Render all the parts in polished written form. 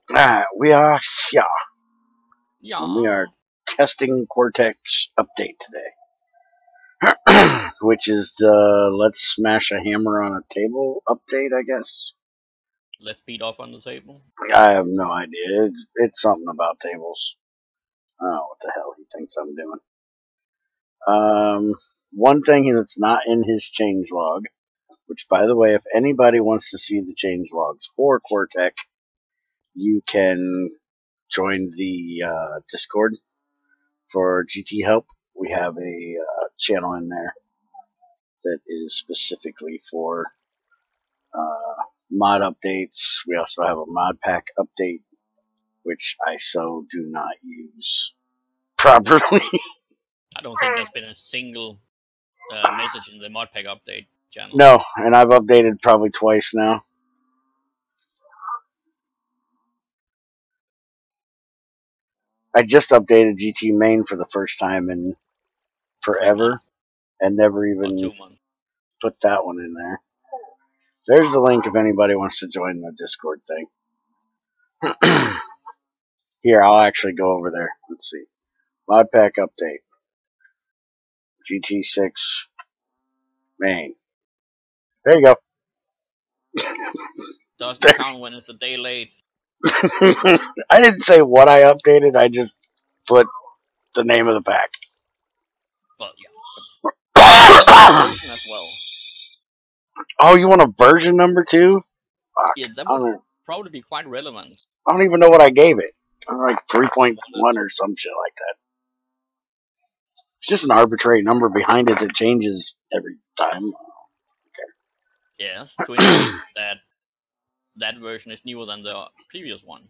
We are, yeah. Yeah. And we are testing Qwertech's update today. Which is the Let's Smash a Hammer on a Table update, I guess. Let's beat off on the table. I have no idea. It's something about tables. I don't know what the hell he thinks I'm doing. One thing that's not in his changelog, which, by the way, if anybody wants to see the changelogs for Qwertech, you can join the Discord for GT Help. We have a channel in there that is specifically for mod updates. We also have a mod pack update, which I so do not use properly. I don't think there's been a single message in the modpack update channel. No, and I've updated probably twice now. I just updated GT main for the first time in forever and never even 2 months. put that one in there. There's the link if anybody wants to join the Discord thing. Here, I'll actually go over there. Let's see. Mod pack update. GT6 main. There you go. Doesn't count when it's a day late. I didn't say what I updated. I just put the name of the pack. But yeah. Version as well. Oh, you want a version number 2? Fuck. Yeah, that would probably be quite relevant. I don't even know what I gave it. Like 3.1 or some shit like that. It's just an arbitrary number behind it that changes every time. Okay. Yes, to indicate that version is newer than the previous one.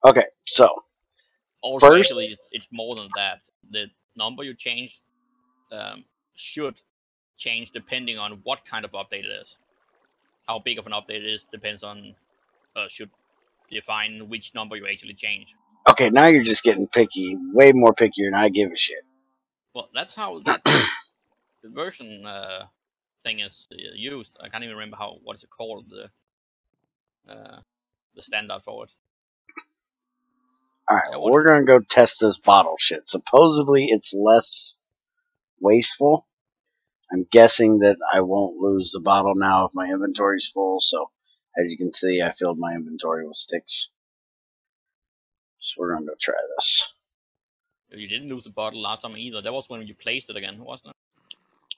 Okay, so also, first, actually, it's more than that. The number you change should change depending on what kind of update it is. How big of an update it is depends on should define which number you actually change. Okay, now you're just getting picky, way more pickier than I give a shit. Well, that's how the version thing is used. I can't even remember what is it called, the standard for it. Alright, we're gonna go test this bottle shit. Supposedly it's less wasteful. I'm guessing that I won't lose the bottle now if my inventory's full, so as you can see, I filled my inventory with sticks. So we're gonna go try this. You didn't lose the bottle last time either. That was when you placed it again, wasn't it?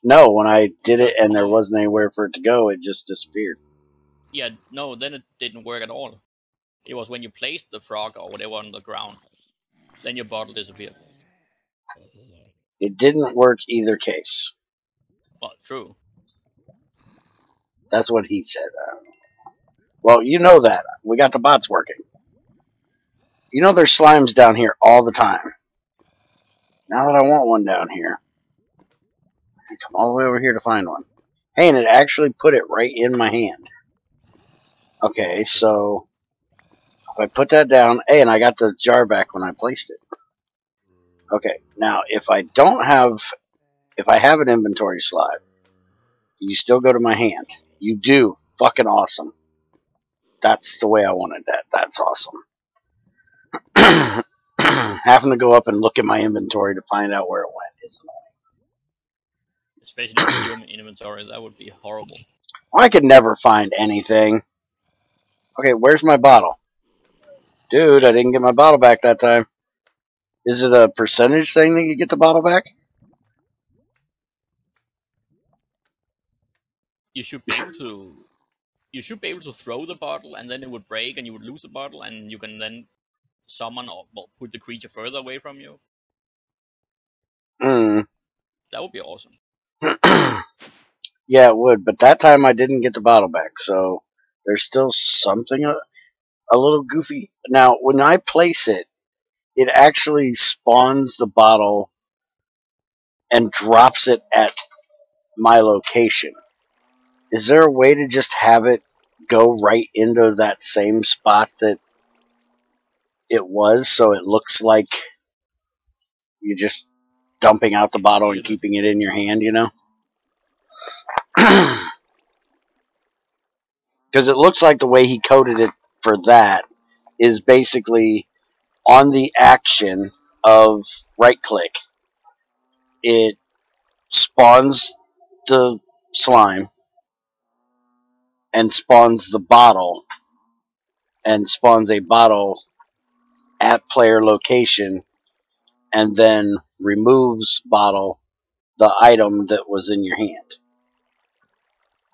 No, when I did it and there wasn't anywhere for it to go, it just disappeared. Yeah, no, then it didn't work at all. It was when you placed the frog or whatever on the ground. Then your bottle disappeared. It didn't work either case. Well, true. That's what he said. Well, you know that. We got the bots working. You know there's slimes down here all the time. Now that I want one down here, I come all the way over here to find one. Hey, and it actually put it right in my hand. Okay, so if I put that down, hey, and I got the jar back when I placed it. Okay, now if I have an inventory slot, you still go to my hand. You do. Fucking awesome. That's the way I wanted that. That's awesome. Having to go up and look at my inventory to find out where it went is annoying. Especially in your inventory, that would be horrible. I could never find anything. Okay, where's my bottle? Dude, I didn't get my bottle back that time. Is it a percentage thing that you get the bottle back? You should be able to. You should be able to throw the bottle, and then it would break, and you would lose the bottle, and you can then summon or put the creature further away from you. That would be awesome. Yeah, it would, but that time I didn't get the bottle back, so there's still something a little goofy. Now, when I place it, it actually spawns the bottle and drops it at my location. Is there a way to just have it go right into that same spot that it was, so it looks like you're just dumping out the bottle and keeping it in your hand, you know? Because it looks like the way he coded it for that is basically on the action of right click, it spawns the slime and spawns the bottle and spawns a bottle at player location and then removes bottle, the item that was in your hand.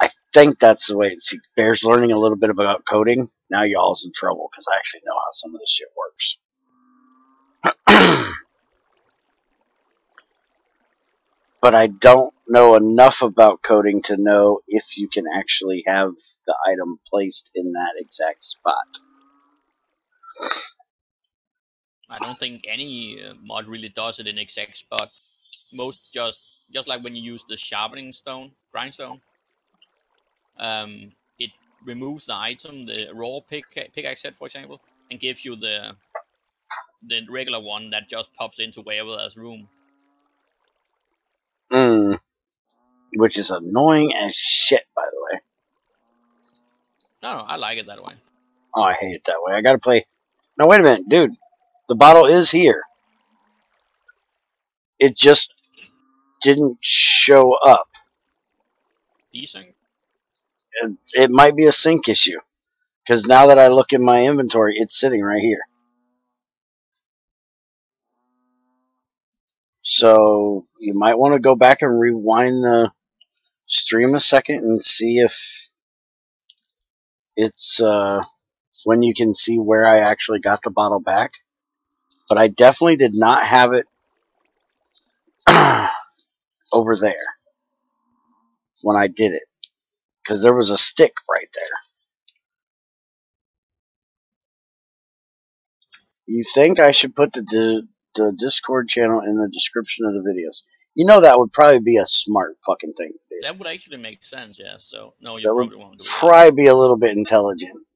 I think that's the way it see. Bear's learning a little bit about coding. Now y'all's in trouble because I actually know how some of this shit works. But I don't know enough about coding to know if you can actually have the item placed in that exact spot. I don't think any mod really does it in exact spot. Most just like when you use the sharpening stone, grindstone. It removes the item, the raw pickaxe set, for example, and gives you the regular one that just pops into wherever there's room. Which is annoying as shit, by the way. No, I like it that way. Oh, I hate it that way. I gotta play. No, wait a minute, dude. The bottle is here. It just didn't show up. Desync? It might be a sync issue. Because now that I look in my inventory, it's sitting right here. So you might want to go back and rewind the stream a second and see if it's when you can see where I actually got the bottle back. But I definitely did not have it over there when I did it. Because there was a stick right there. You think I should put the Discord channel in the description of the videos? You know that would probably be a smart fucking thing to do. That would actually make sense, yeah. So, no, you That probably would won't do that. probably be a little bit intelligent.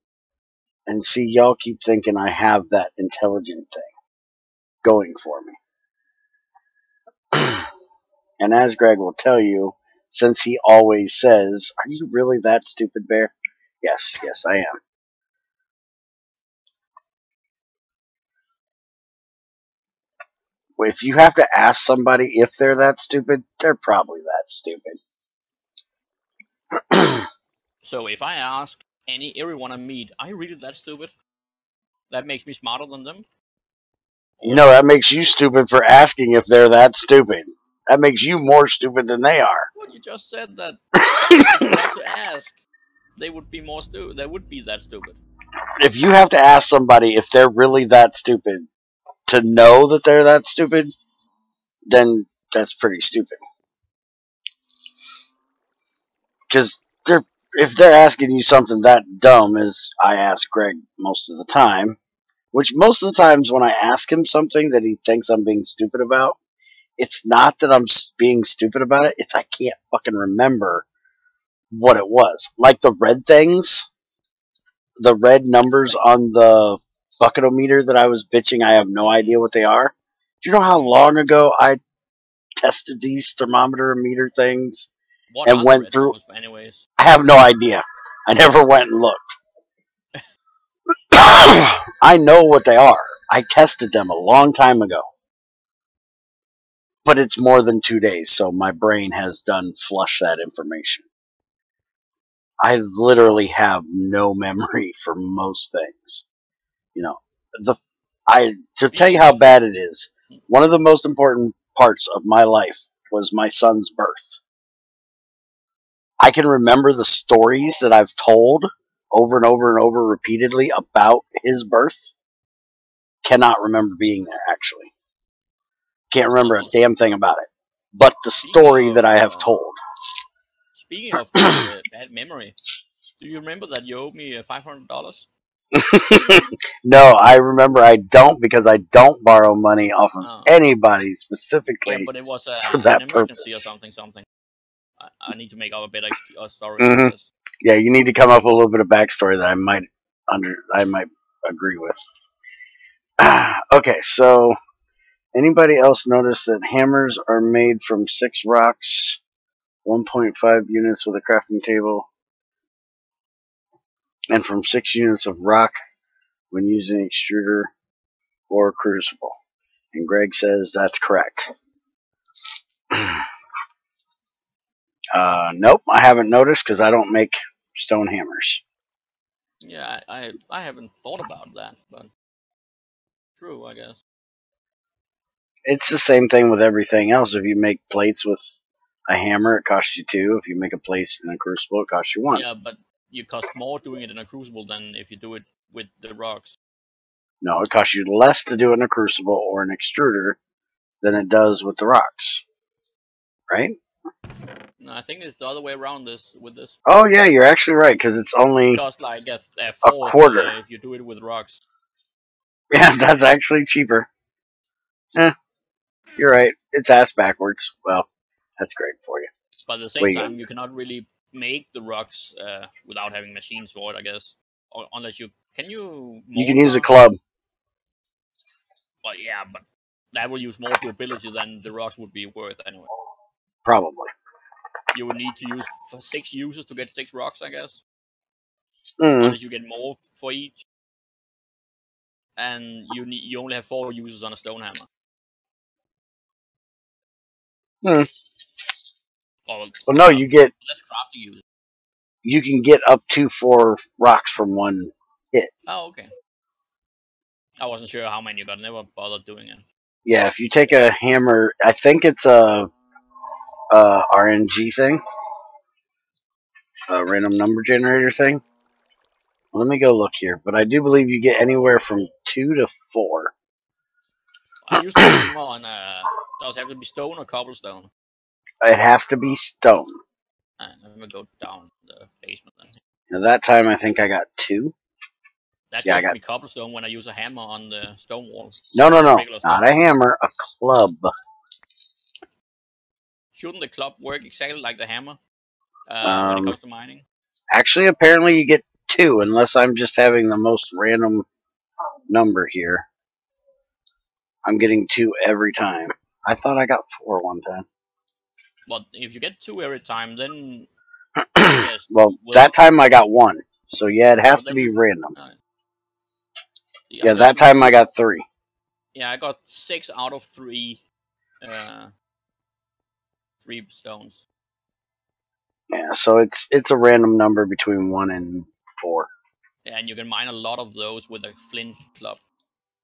And see, y'all keep thinking I have that intelligent thing going for me. And as Greg will tell you, since he always says, "Are you really that stupid, Bear?" Yes, I am. If you have to ask somebody if they're that stupid, they're probably that stupid. So if I ask everyone I meet, are you really that stupid? That makes me smarter than them? No, that makes you stupid for asking if they're that stupid. That makes you more stupid than they are. Well, you just said that if you had to ask, they would be more stupid. They would be that stupid. If you have to ask somebody if they're really that stupid to know that they're that stupid, then that's pretty stupid. Because if they're asking you something that dumb, as I ask Greg most of the time, which most of the times when I ask him something that he thinks I'm being stupid about, it's not that I'm being stupid about it, it's I can't fucking remember what it was. Like the red things, the red numbers on the bucketometer that I was bitching, I have no idea what they are. Do you know how long ago I tested these thermometer meter things and went through? Anyways, I have no idea. I never went and looked. I know what they are. I tested them a long time ago. But it's more than 2 days, so my brain has done flush that information. I literally have no memory for most things. You know, to tell you how bad it is, one of the most important parts of my life was my son's birth. I can remember the stories that I've told over and over and over repeatedly about his birth. Cannot remember being there, actually. Can't remember a damn thing about it. But the story that I have told. Speaking of bad memory, do you remember that you owed me $500? No, I remember I don't, because I don't borrow money off of anybody specifically. Yeah, but it was for that an emergency purpose. or something. I need to make up a better story. Mm-hmm. Yeah, you need to come up with a little bit of backstory that I might agree with. Okay, so anybody else notice that hammers are made from 6 rocks, 1.5 units with a crafting table? and from 6 units of rock when using extruder or crucible. And Greg says that's correct. Nope, I haven't noticed because I don't make stone hammers. Yeah, I haven't thought about that, but true, I guess. It's the same thing with everything else. If you make plates with a hammer, it costs you 2. If you make a plate in a crucible, it costs you 1. Yeah, but you cost more doing it in a crucible than if you do it with the rocks. No, it costs you less to do it in a crucible or an extruder than it does with the rocks. Right? No, I think it's the other way around with this. Oh, yeah, you're actually right, because it's only It costs like a a fourth quarter. if you do it with rocks. Yeah, that's actually cheaper. You're right. It's ass backwards. Well, that's great for you. But at the same time, you cannot really make the rocks without having machines for it, I guess. Or unless you can you. You can use a club. Well, yeah, but that will use more durability than the rocks would be worth anyway. Probably. You would need to use 6 uses to get 6 rocks, I guess. Mm. Unless you get more for each. And you only have 4 uses on a stone hammer. Well, no, you get less crafting uses. You can get up to 4 rocks from one hit. Oh, okay. I wasn't sure how many you got. I never bothered doing it. Yeah, if you take a hammer, I think it's a RNG thing, a random number generator thing. Let me go look here, but I do believe you get anywhere from 2 to 4. I used to hammer on. Does it have to be stone or cobblestone? It has to be stone. Let me go down the basement then. Now that time I think I got 2. That gives me cobblestone when I use a hammer on the stone wall. No, not a hammer, a club. Shouldn't the club work exactly like the hammer when it comes to mining? Actually, apparently you get 2, unless I'm just having the most random number here. I'm getting 2 every time. I thought I got 4 one time. But if you get 2 every time, then yes, well, that time I got 1. So yeah, it has to be random. Yeah, that time I got 3. Yeah, I got 6 out of 3. 3 stones. Yeah, so it's a random number between 1 and 4. Yeah, and you can mine a lot of those with a flint club.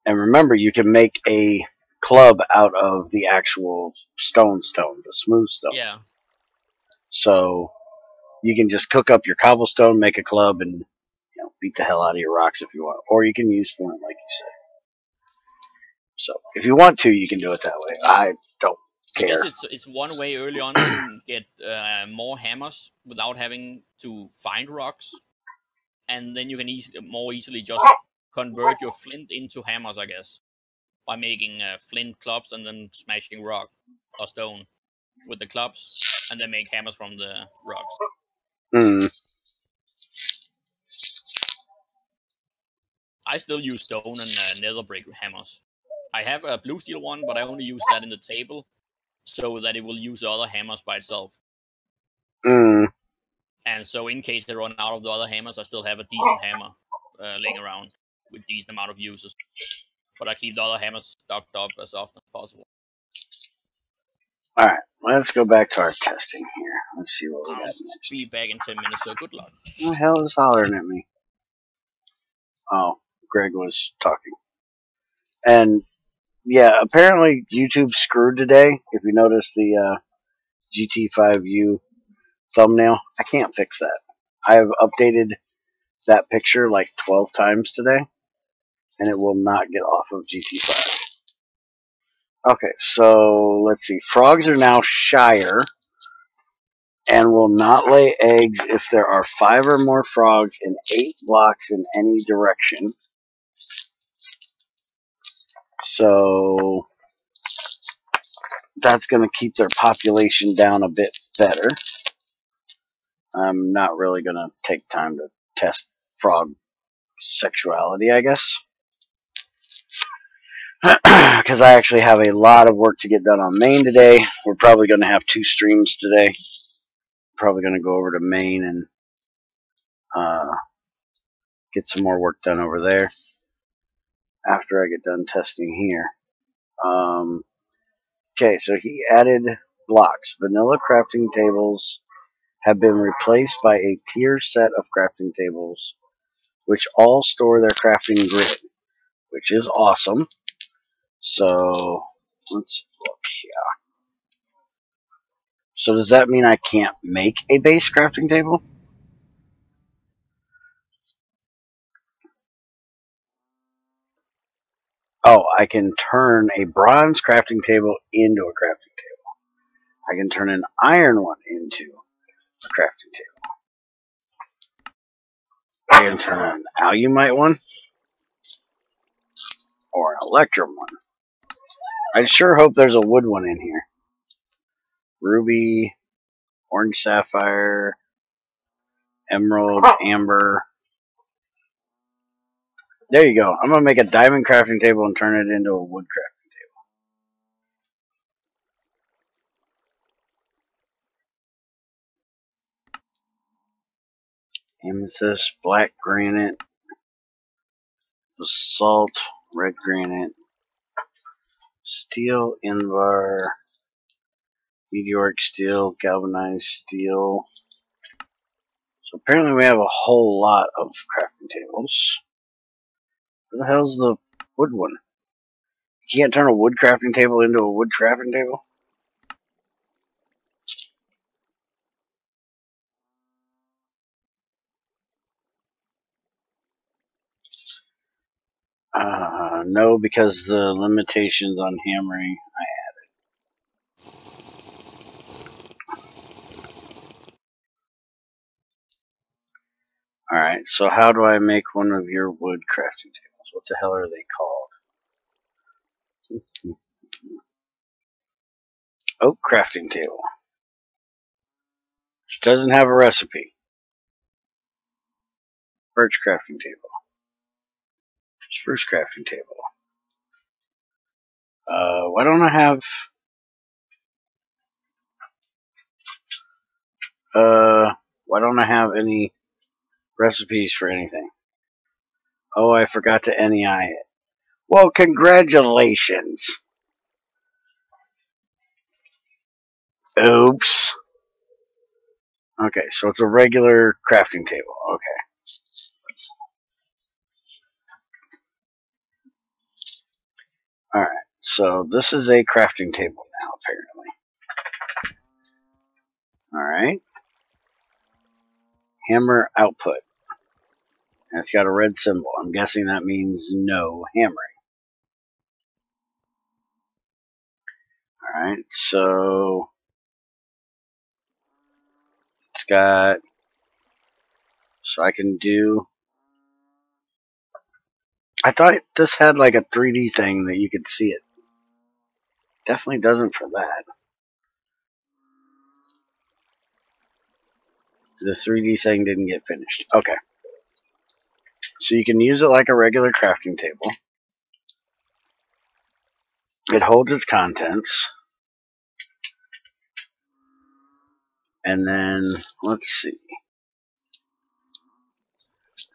And remember, you can make a club out of the actual stone, the smooth stone. Yeah. So you can just cook up your cobblestone, make a club, and beat the hell out of your rocks if you want. Or you can use flint, like you said. So if you want to, you can do it that way. I don't care. I guess it's one way early on to get more hammers without having to find rocks, and then you can more easily just convert your flint into hammers, I guess, by making flint clubs and then smashing rock or stone with the clubs, and then make hammers from the rocks. Mm. I still use stone and nether brick hammers. I have a blue steel one, but I only use that in the table so that it will use the other hammers by itself. Mm. And so in case I run out of the other hammers, I still have a decent hammer laying around with decent amount of uses. But I keep the other hammers stocked up as often as possible. Alright, let's go back to our testing here. Let's see what we got next. Be back in 10 minutes, so good luck. Who the hell is hollering at me? Oh, Greg was talking. And yeah, apparently YouTube screwed today. If you notice the GT5U thumbnail, I can't fix that. I have updated that picture like 12 times today, and it will not get off of GT5. Okay, so let's see. Frogs are now shyer and will not lay eggs if there are 5 or more frogs in 8 blocks in any direction. So that's going to keep their population down a bit better. I'm not really going to take time to test frog sexuality, I guess. Because I actually have a lot of work to get done on Maine today. We're probably going to have 2 streams today. Probably going to go over to Maine and get some more work done over there after I get done testing here. Okay, so he added blocks. Vanilla crafting tables have been replaced by a tier set of crafting tables, which all store their crafting grid, which is awesome. So let's look here. So does that mean I can't make a base crafting table? Oh, I can turn a bronze crafting table into a crafting table. I can turn an iron one into a crafting table. I can turn an alumite one or an electrum one. I sure hope there's a wood one in here. Ruby, orange sapphire, emerald, amber. There you go. I'm going to make a diamond crafting table and turn it into a wood crafting table. Amethyst, black granite, basalt, red granite, steel, invar, meteoric steel, galvanized steel. So apparently we have a whole lot of crafting tables. Where the hell's the wood one? You can't turn a wood crafting table into a wood crafting table? No, because the limitations on hammering I added. Alright, so how do I make one of your wood crafting tables? What the hell are they called? Oak crafting table. Which doesn't have a recipe. Birch crafting table. Spruce crafting table. Why don't I have... why don't I have any recipes for anything? Oh, I forgot to NEI it. Well, congratulations. Oops. Okay, so it's a regular crafting table. Okay. Alright, so this is a crafting table now, apparently. Alright. Hammer output. And it's got a red symbol. I'm guessing that means no hammering. Alright, so it's got... So I can do... I thought this had like a 3D thing that you could see it. Definitely doesn't for that. The 3D thing didn't get finished. Okay. So you can use it like a regular crafting table. It holds its contents. And then, let's see.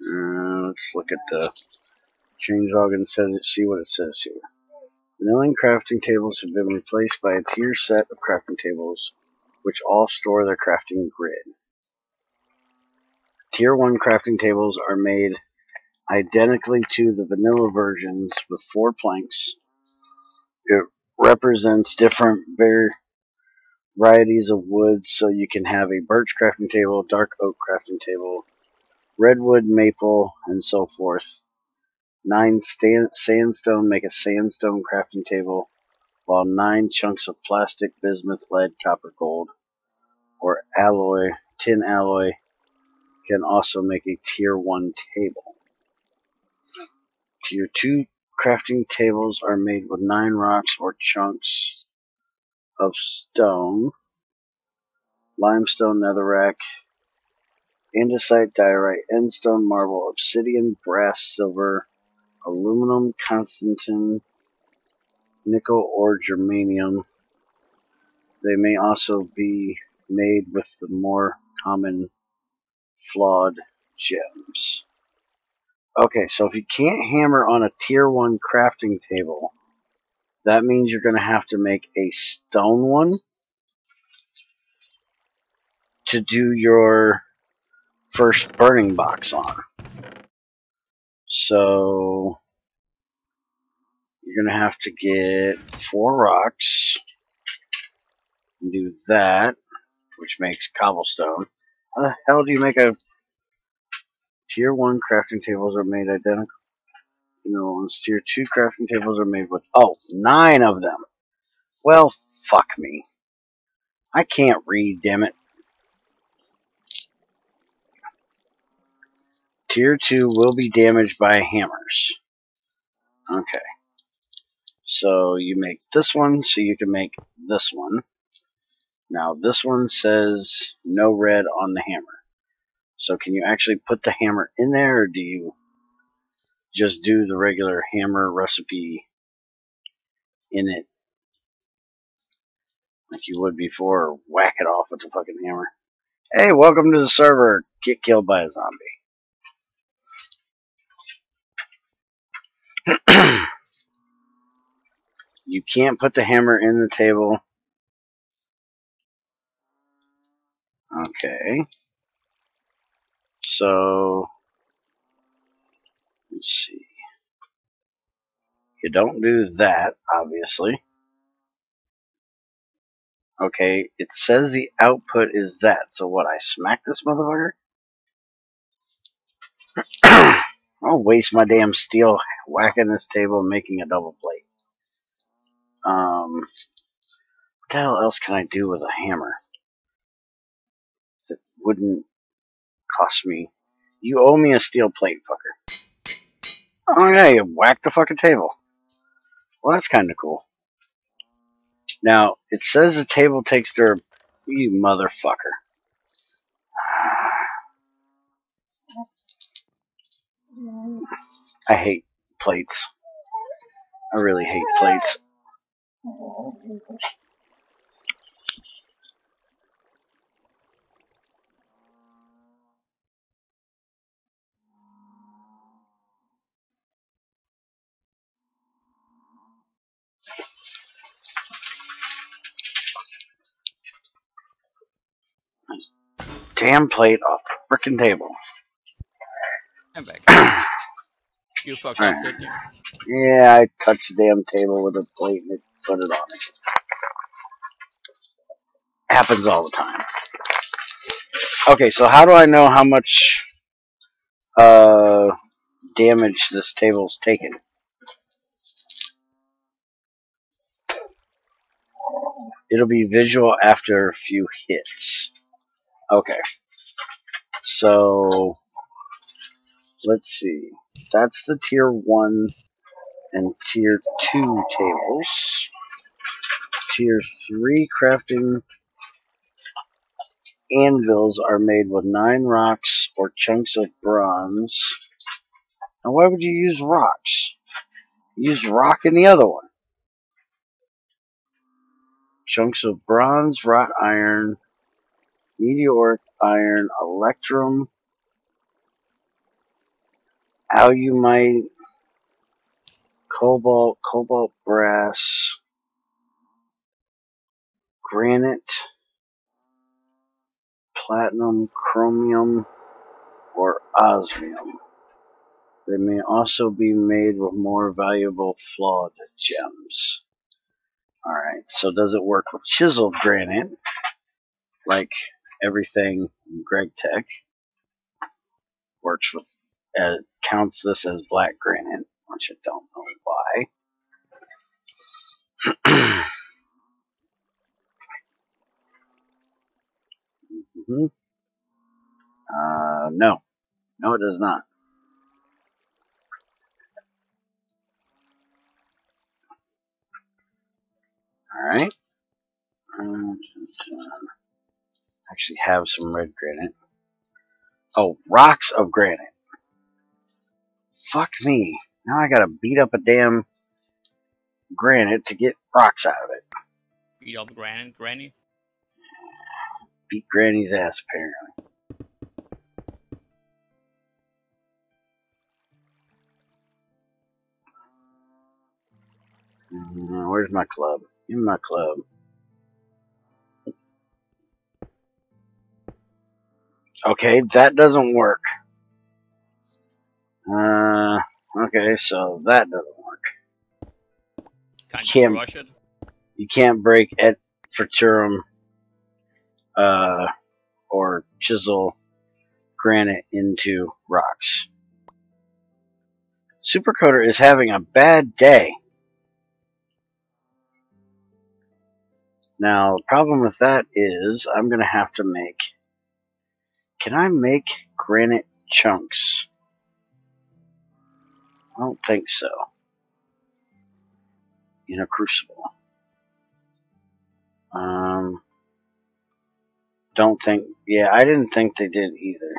Let's look at the changelog and see what it says here. Milling crafting tables have been replaced by a tier set of crafting tables, which all store their crafting grid. Tier 1 crafting tables are made identically to the vanilla versions with 4 planks. It represents different varieties of woods, so you can have a birch crafting table, dark oak crafting table, redwood, maple, and so forth. 9 sandstone make a sandstone crafting table, while 9 chunks of plastic, bismuth, lead, copper, gold, or alloy, tin alloy, can also make a tier 1 table. Tier 2 crafting tables are made with 9 rocks or chunks of stone, limestone, netherrack, andesite, diorite, endstone, marble, obsidian, brass, silver, aluminum, constantan, nickel, or germanium. They may also be made with the more common flawed gems. Okay, so if you can't hammer on a tier 1 crafting table, that means you're going to have to make a stone one to do your first burning box on. So you're going to have to get 4 rocks and do that, which makes cobblestone. How the hell do you make a tier 1 crafting tables are made identical? You know, tier 2 crafting tables are made with 9 of them. Well, fuck me. I can't read, damn it. Tier 2 will be damaged by hammers. Okay. So you make this one so you can make this one. Now this one says no red on the hammer. So can you actually put the hammer in there, or do you just do the regular hammer recipe in it like you would before, or whack it off with the fucking hammer? Hey, welcome to the server. Get killed by a zombie. You can't put the hammer in the table. Okay. So, let's see. You don't do that, obviously. Okay, it says the output is that. So what, I smack this motherfucker? I'll waste my damn steel whacking this table and making a double plate. What the hell else can I do with a hammer that wouldn't cost me? You owe me a steel plate, fucker. Oh yeah, you whack the fucking table. Well, that's kind of cool. Now, it says the table takes their... You motherfucker. I hate plates. I really hate plates. Damn plate off the frickin' table. I'm back. You fucked up, didn't you? Yeah, I touched the damn table with a plate and it put it on it. Happens all the time. Okay, so how do I know how much damage this table's taken? It'll be visual after a few hits. Okay. So, let's see. That's the tier 1 and tier 2 tables. Tier 3 crafting anvils are made with 9 rocks or chunks of bronze. Now, why would you use rocks? Use rock in the other one. Chunks of bronze, wrought iron, meteoric iron, electrum, alumite, cobalt, cobalt brass, granite, platinum, chromium, or osmium. They may also be made with more valuable flawed gems. Alright, so does it work with chiseled granite, like everything in Qwertech? Works with, counts this as black granite, which I don't know why. No. No, it does not. Alright. Actually have some red granite. Oh, rocks of granite. Fuck me. Now I gotta beat up a damn granite to get rocks out of it. Beat up Granny? Beat Granny's ass, apparently. Where's my club? In my club. Okay, that doesn't work. Okay, so that doesn't work. Can't you just rush it? You can't break et friturum, or chisel granite into rocks. Supercoder is having a bad day. Now, the problem with that is I'm going to have to make... Can I make granite chunks? I don't think so. In a crucible. Don't think... Yeah, I didn't think they did either.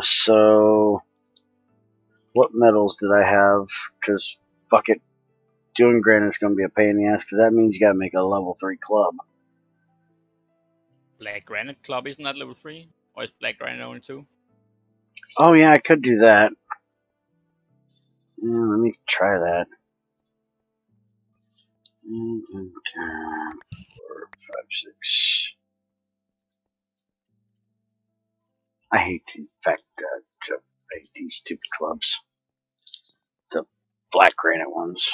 So... What metals did I have? Because, fuck it. Doing granite is going to be a pain in the ass, because that means you got to make a level 3 club. Black granite club isn't that level 3? Or is black granite only 2? Oh yeah, I could do that. Yeah, let me try that. 4, 5, 6. I hate these stupid clubs. The black granite ones.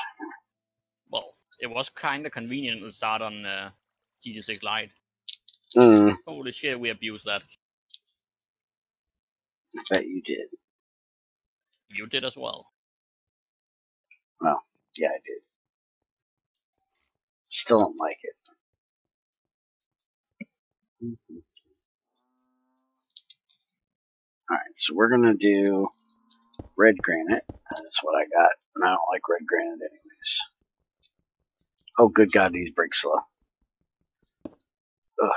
Well, it was kind of convenient to start on GT6 Lite. Holy shit, we abused that. I bet you did. You did as well. Well, yeah, I did. Still don't like it. Alright, so we're gonna do red granite. That's what I got. And I don't like red granite anyways. Oh, good God, these break slow. Ugh.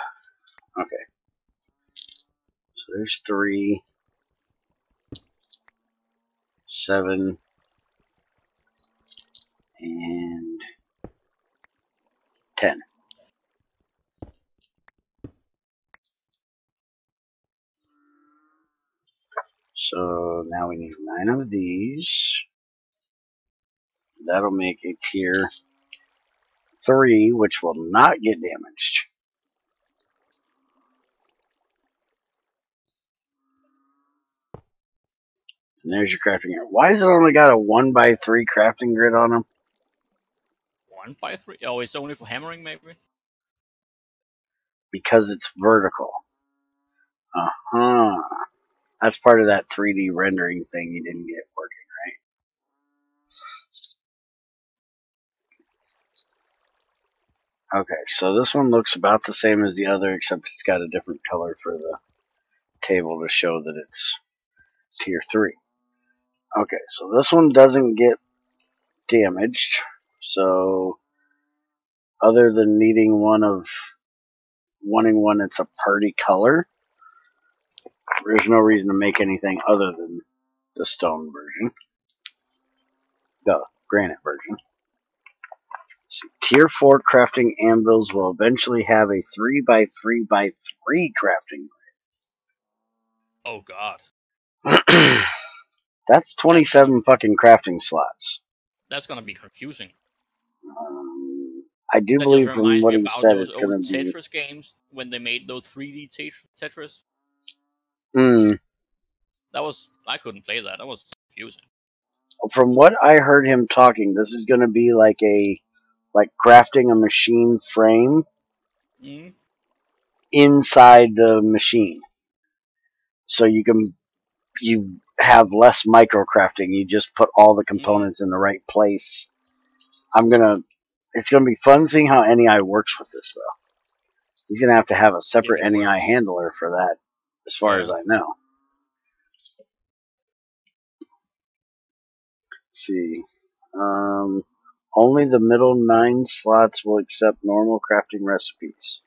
Okay. So there's 3, 7, and 10. So now we need 9 of these. That'll make a tier 3, which will not get damaged. And there's your crafting area. Why has it only got a 1x3 crafting grid on them? 1x3? Oh, it's only for hammering, maybe? Because it's vertical. That's part of that 3D rendering thing you didn't get working, right? Okay, so this one looks about the same as the other, except it's got a different color for the table to show that it's tier 3. Okay, so this one doesn't get damaged. So, other than needing wanting one that's a party color, there's no reason to make anything other than the stone version. The granite version. So, tier 4 crafting anvils will eventually have a 3x3x3 crafting Oh god. grid. That's 27 fucking crafting slots. That's gonna be confusing. I do That believe just from reminds what me he about said those it's old going to be... Tetris games when they made those 3D Tetris. I couldn't play that. That was confusing. From what I heard him talking, this is going to be like crafting a machine frame inside the machine. So you have less micro crafting. You just put all the components in the right place. It's going to be fun seeing how NEI works with this, though. He's going to have a separate NEI handler for that, as far as I know. Let's see. Only the middle 9 slots will accept normal crafting recipes.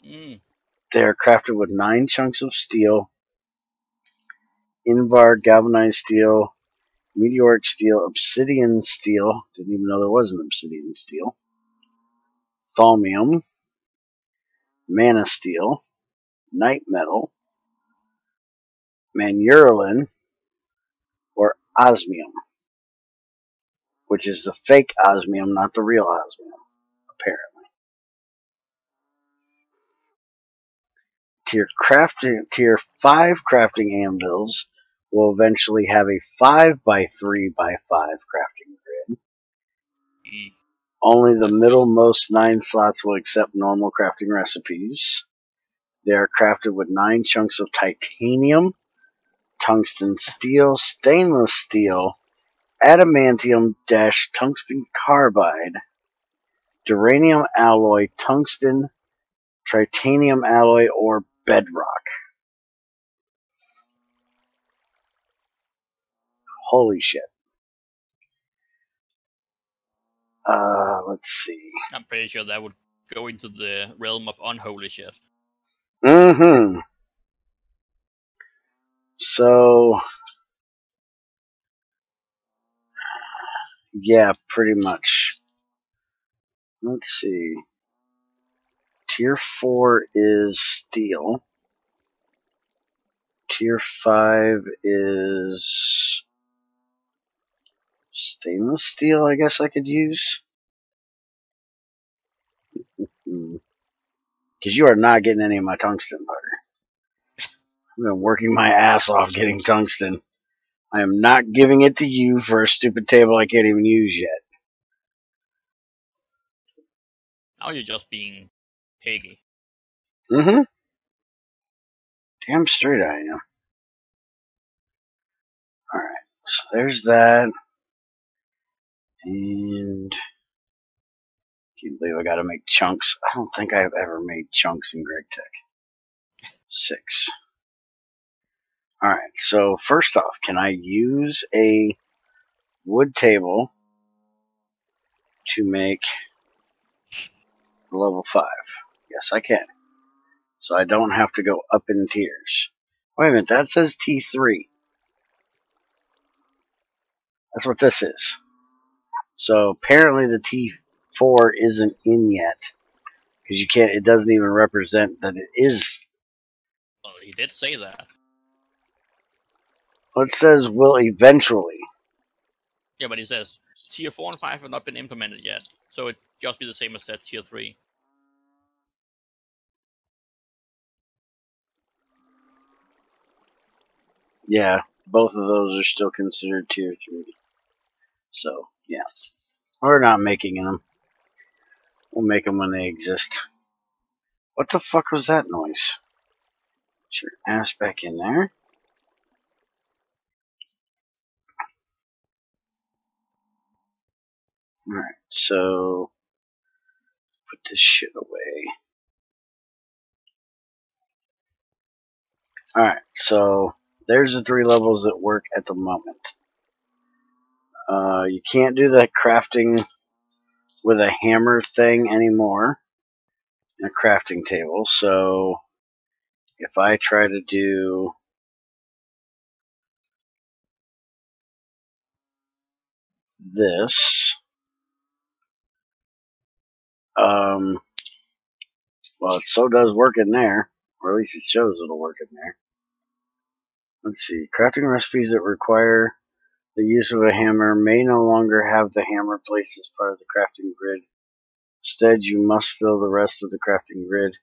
They are crafted with 9 chunks of steel, Invar galvanized steel, meteoric steel, obsidian steel, didn't even know there was an obsidian steel, thaumium, mana steel, night metal, manurulin, or osmium. which is the fake osmium, not the real osmium, apparently. Tier 5 crafting anvils will eventually have a 5x3x5 crafting grid. Only the middlemost 9 slots will accept normal crafting recipes. They are crafted with 9 chunks of titanium, tungsten steel, stainless steel, adamantium-tungsten carbide, duranium alloy, tungsten, titanium alloy, or bedrock. Holy shit. Let's see. I'm pretty sure that would go into the realm of unholy shit. Mm-hmm. So, yeah, pretty much. Let's see. Tier 4 is steel. Tier 5 is stainless steel, I guess I could use. Because you are not getting any of my tungsten, Parker. I've been working my ass off getting tungsten. I am not giving it to you for a stupid table I can't even use yet. Now you're just being piggy. Mm-hmm. Damn straight I am. Alright, so there's that. And can you believe I gotta make chunks? I don't think I've ever made chunks in Qwertech. 6. Alright, so first off, can I use a wood table to make level 5? Yes, I can. So I don't have to go up in tiers. Wait a minute, that says T3. That's what this is. So apparently the T4 isn't in yet. Because you can't, it doesn't even represent that it is. Well, he did say that. Well, it says will eventually. Yeah, but he says tier 4 and 5 have not been implemented yet. So it just be the same as that tier 3. Yeah, both of those are still considered tier 3. So, yeah. We're not making them. We'll make them when they exist. What the fuck was that noise? Get your ass back in there. Alright, so put this shit away. Alright, so there's the 3 levels that work at the moment. You can't do the crafting with a hammer thing anymore in a crafting table, so if I try to do this, well, it so does work in there, or at least it shows it'll work in there. Let's see, crafting recipes that require the use of a hammer may no longer have the hammer placed as part of the crafting grid. Instead, you must fill the rest of the crafting grid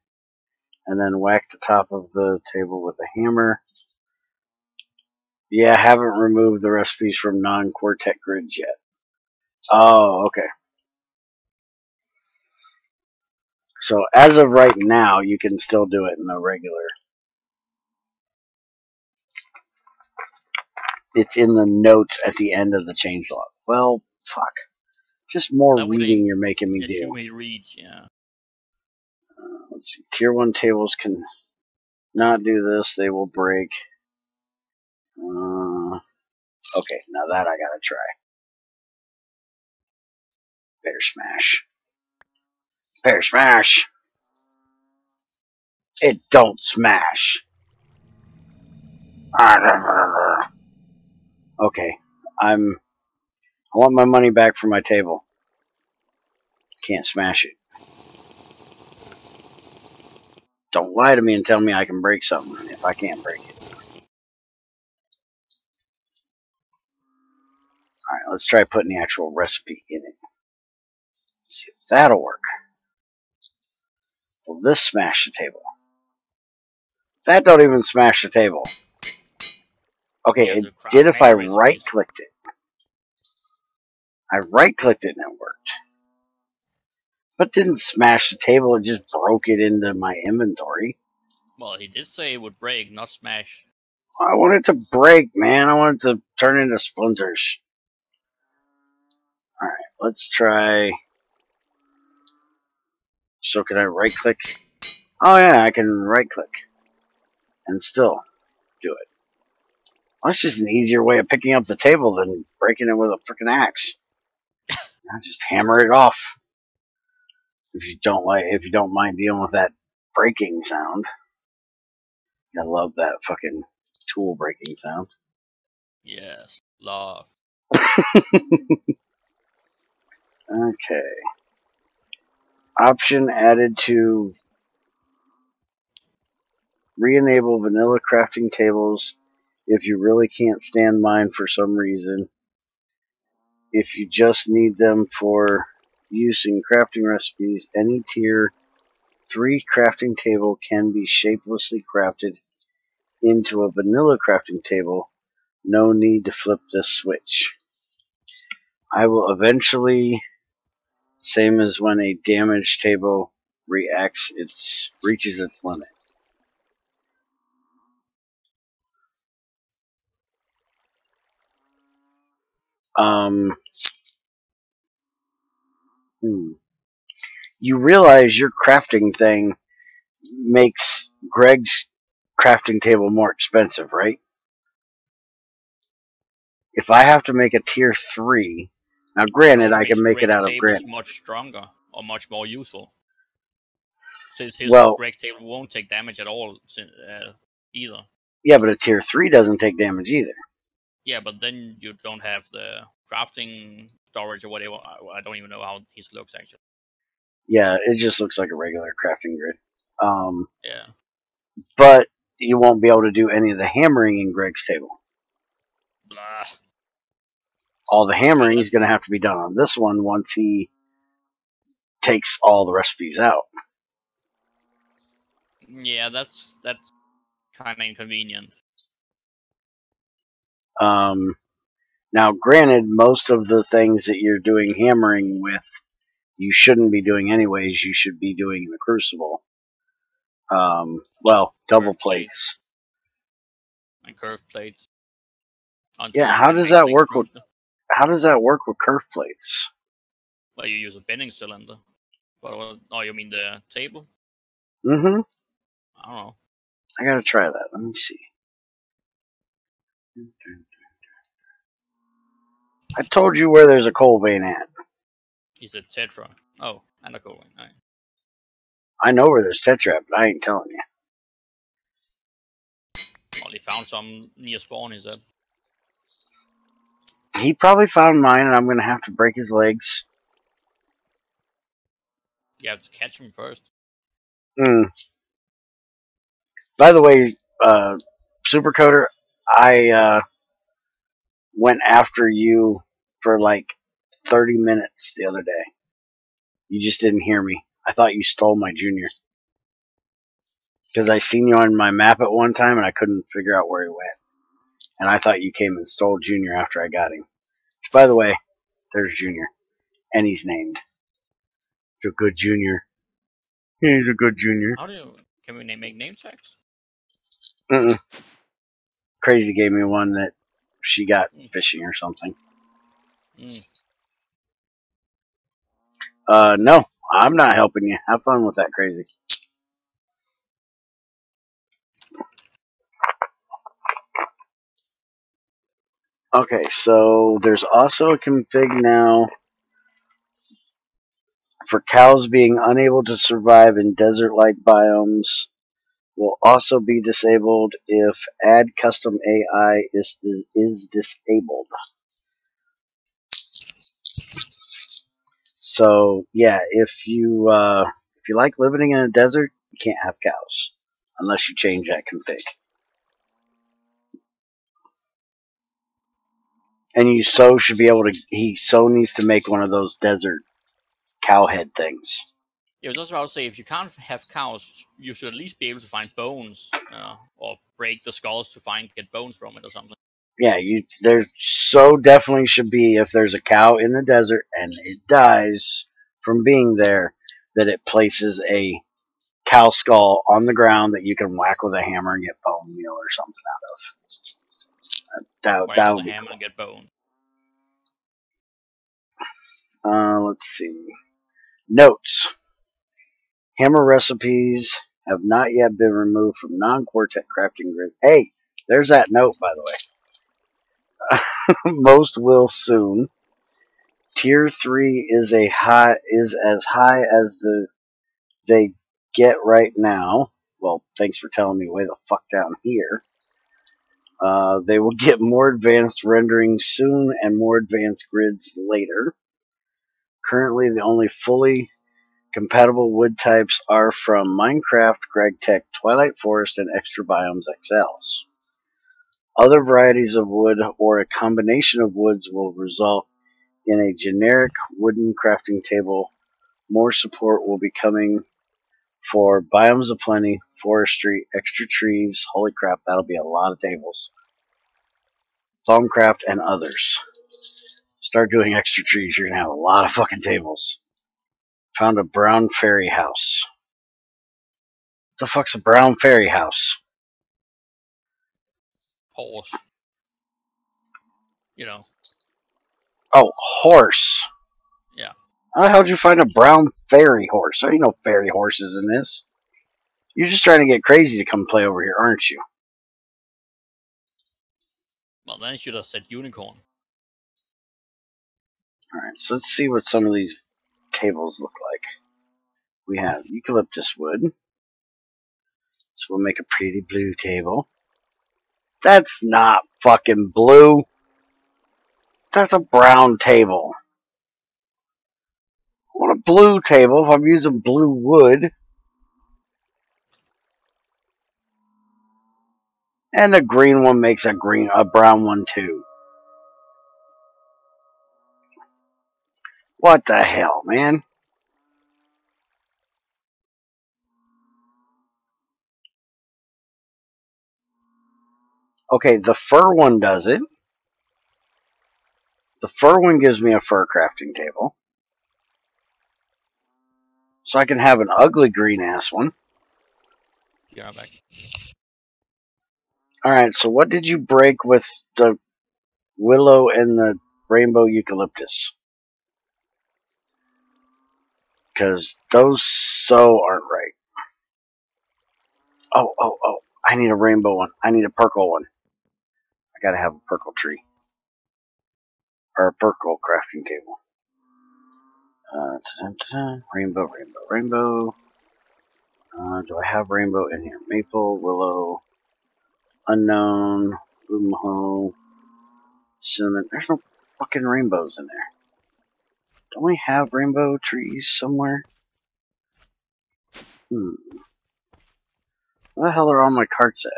and then whack the top of the table with a hammer. Yeah, I haven't removed the recipes from non-Qwertech grids yet. Oh, okay. So as of right now, you can still do it in the regular. It's in the notes at the end of the changelog. Well, fuck. Just more reading you're making me do. He reads, yeah. Let's see. Tier 1 tables can not do this. They will break. Okay, now that I gotta try. Bear smash. Bear smash! It don't smash. Okay, I want my money back for my table. Can't smash it. Don't lie to me and tell me I can break something if I can't break it. Alright, let's try putting the actual recipe in it. See if that'll work. Will this smash the table? That don't even smash the table. Okay, it did if I right-clicked it. I right-clicked it and it worked. But didn't smash the table, it just broke it into my inventory. Well, he did say it would break, not smash. I want it to break, man. I want it to turn into splinters. Alright, let's try... So can I right-click? Oh yeah, I can right-click. And still do it. Well, that's just an easier way of picking up the table than breaking it with a freaking axe. I just hammer it off. If you don't mind dealing with that breaking sound. I love that fucking tool breaking sound. Yes, love. Okay. Option added to re-enable vanilla crafting tables if you really can't stand mine for some reason. If you just need them for use in crafting recipes, any tier 3 crafting table can be shapelessly crafted into a vanilla crafting table. No need to flip this switch. I will eventually, same as when a damaged table reaches its limit. You realize your crafting thing makes Greg's crafting table more expensive, right? If I have to make a tier 3, now granted I can make it out of granite. Much stronger or much more useful. Since his Greg's table won't take damage at all either. Yeah, but a tier 3 doesn't take damage either. Yeah, but then you don't have the crafting storage or whatever. I don't even know how his looks actually. Yeah, it just looks like a regular crafting grid. Yeah. But you won't be able to do any of the hammering in Greg's table. Blah. All the hammering is going to have to be done on this one once he takes all the recipes out. Yeah, that's kind of inconvenient. Now, granted, most of the things that you're doing hammering with, you shouldn't be doing anyways. You should be doing in the Crucible. Well, double plates. And curved plates. Yeah, how does that work with curved plates? Well, you use a bending cylinder. But, oh, you mean the table? Mm-hmm. I don't know. I gotta try that. Let me see. I told you where there's a coal vein at. He said Tetra. Oh, and a coal vein. Right. I know where there's Tetra, but I ain't telling you. Well, he found some near spawn, he said. He probably found mine, and I'm gonna have to break his legs. You have to catch him first. By the way, Supercoder, I went after you for like 30 minutes the other day. You just didn't hear me. I thought you stole my junior. Because I seen you on my map at one time and I couldn't figure out where he went. And I thought you came and stole Junior after I got him. By the way, there's Junior. And he's named. He's a good junior. He's a good junior. Can we make name tags? Crazy gave me one that she got fishing or something. No, I'm not helping you. Have fun with that, Crazy. Okay, so there's also a config now for cows being unable to survive in desert-like biomes. Will also be disabled if add custom AI is disabled. So yeah, if you like living in a desert, you can't have cows unless you change that config. And you so should be able to. He so needs to make one of those desert cow head things. It was also, I would say, if you can't have cows, you should at least be able to find bones, or break the skulls to get bones from it or something. Yeah, there so definitely should be, if there's a cow in the desert and it dies from being there, that it places a cow skull on the ground that you can whack with a hammer and get bone meal or something out of. Whack That with would a be hammer and get bone. cool. Let's see. Notes. Hammer recipes have not yet been removed from non-Qwertech crafting grid. Hey, there's that note, by the way. Most will soon. Tier 3 is as high as they get right now. Well, thanks for telling me way the fuck down here. They will get more advanced rendering soon and more advanced grids later. Currently, the only fully compatible wood types are from Minecraft, Qwertech, Twilight Forest, and Extra Biomes XLs. Other varieties of wood or a combination of woods will result in a generic wooden crafting table. More support will be coming for Biomes of Plenty, Forestry, Extra Trees. Holy crap, that'll be a lot of tables. Thaumcraft and others. Start doing Extra Trees, you're going to have a lot of fucking tables. Found a brown fairy house. What the fuck's a brown fairy house? Horse. You know. Oh, horse. Yeah. How the hell did you find a brown fairy horse? There ain't no fairy horses in this. You're just trying to get crazy to come play over here, aren't you? Well, then you should have said unicorn. Alright, so let's see what some of these tables look like. We have eucalyptus wood. So we'll make a pretty blue table. That's not fucking blue. That's a brown table. I want a blue table if I'm using blue wood. And the green one makes a brown one too. What the hell, man? Okay, the fur one does it. The fur one gives me a fur crafting table. So I can have an ugly green ass one. Yeah, back. Alright, so what did you break with the willow and the rainbow eucalyptus? Because those so aren't right. Oh. I need a rainbow one. I need a purple one. I gotta have a purple tree. Or a purple crafting table. Rainbow. Do I have rainbow in here? Maple, willow, unknown, blue maho, cinnamon. There's no fucking rainbows in there. Don't we have rainbow trees somewhere? Where the hell are all my carts at?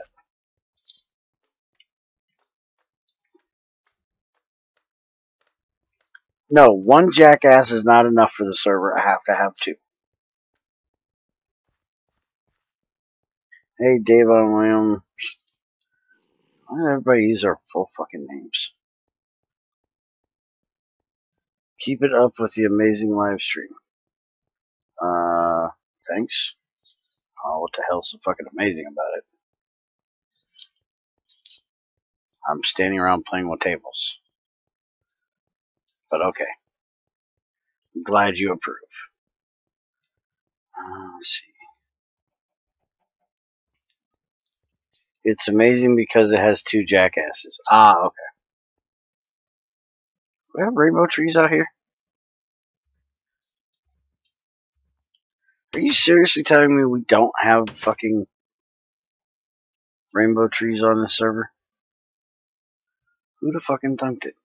No, one jackass is not enough for the server. I have to have two. Hey, Dave and William. Why does everybody use our full fucking names? Keep it up with the amazing live stream. Thanks. Oh, what the hell's so fucking amazing about it? I'm standing around playing with tables. But okay. I'm glad you approve. Let's see. It's amazing because it has two jackasses. Ah, okay. We have rainbow trees out here? Are you seriously telling me we don't have fucking rainbow trees on this server? Who the fucking thunked it?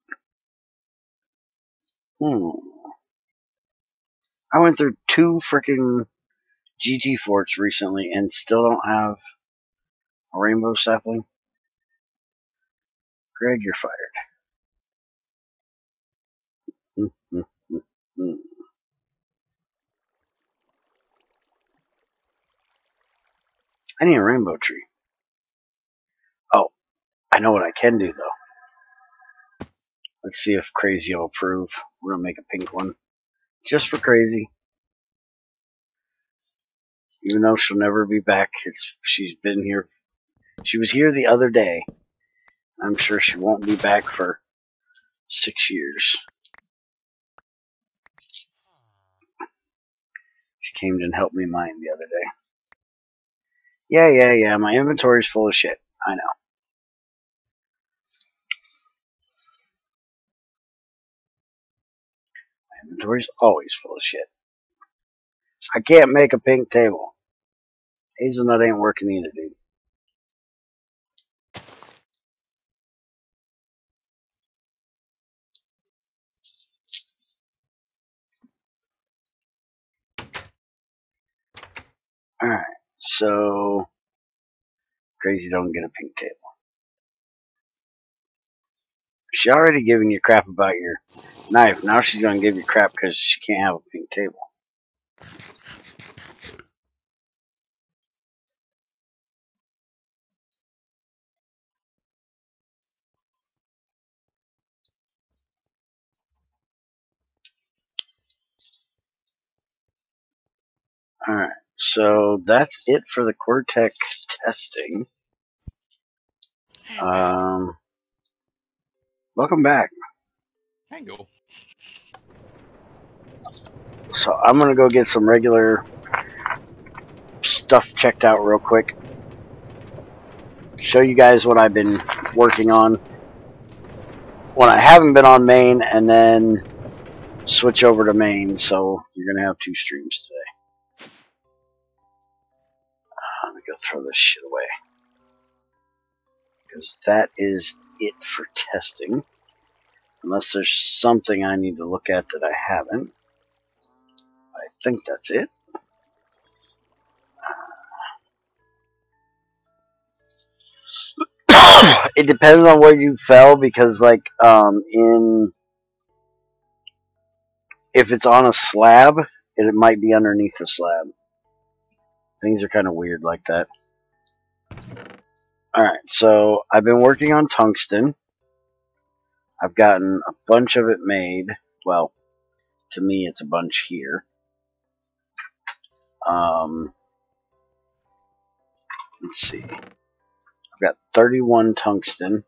I went through two freaking GT forts recently and still don't have a rainbow sapling. Greg, you're fired. I need a rainbow tree. Oh, I know what I can do, though. Let's see if Crazy will approve. We're going to make a pink one. Just for Crazy. Even though she'll never be back. She's been here. She was here the other day. I'm sure she won't be back for 6 years. She came and helped me mine the other day. Yeah. My inventory's full of shit. I know. My inventory's always full of shit. I can't make a pink table. Hazelnut ain't working either, dude. Alright, so Crazy don't get a pink table. She already giving you crap about your knife. Now she's gonna give you crap because she can't have a pink table. Alright, so that's it for the Qwertech testing. Welcome back. Thank you. So I'm gonna go get some regular stuff checked out real quick. Show you guys what I've been working on when I haven't been on main, and then switch over to main. So you're gonna have 2 streams today. Let me go throw this shit away, because that is it for testing. Unless there's something I need to look at that I haven't. I think that's it. It depends on where you fell, because like if it's on a slab, it might be underneath the slab. Things are kind of weird like that. Alright, so I've been working on tungsten. I've gotten a bunch of it made. Well, to me it's a bunch here. Let's see. I've got 31 tungsten.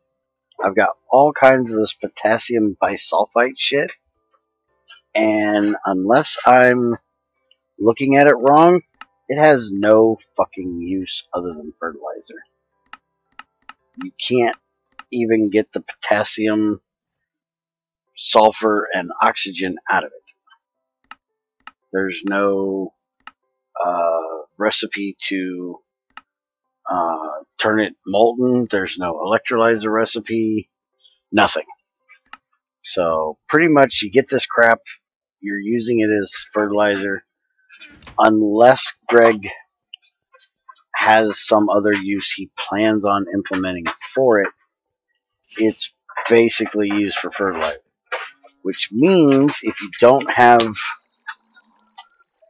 I've got all kinds of this potassium bisulfite shit. And unless I'm looking at it wrong, it has no fucking use other than fertilizer. You can't even get the potassium, sulfur, and oxygen out of it. There's no recipe to turn it molten. There's no electrolyzer recipe. Nothing. So pretty much you get this crap, you're using it as fertilizer. Unless Greg has some other use he plans on implementing for it, it's basically used for fertilizer. Which means if you don't have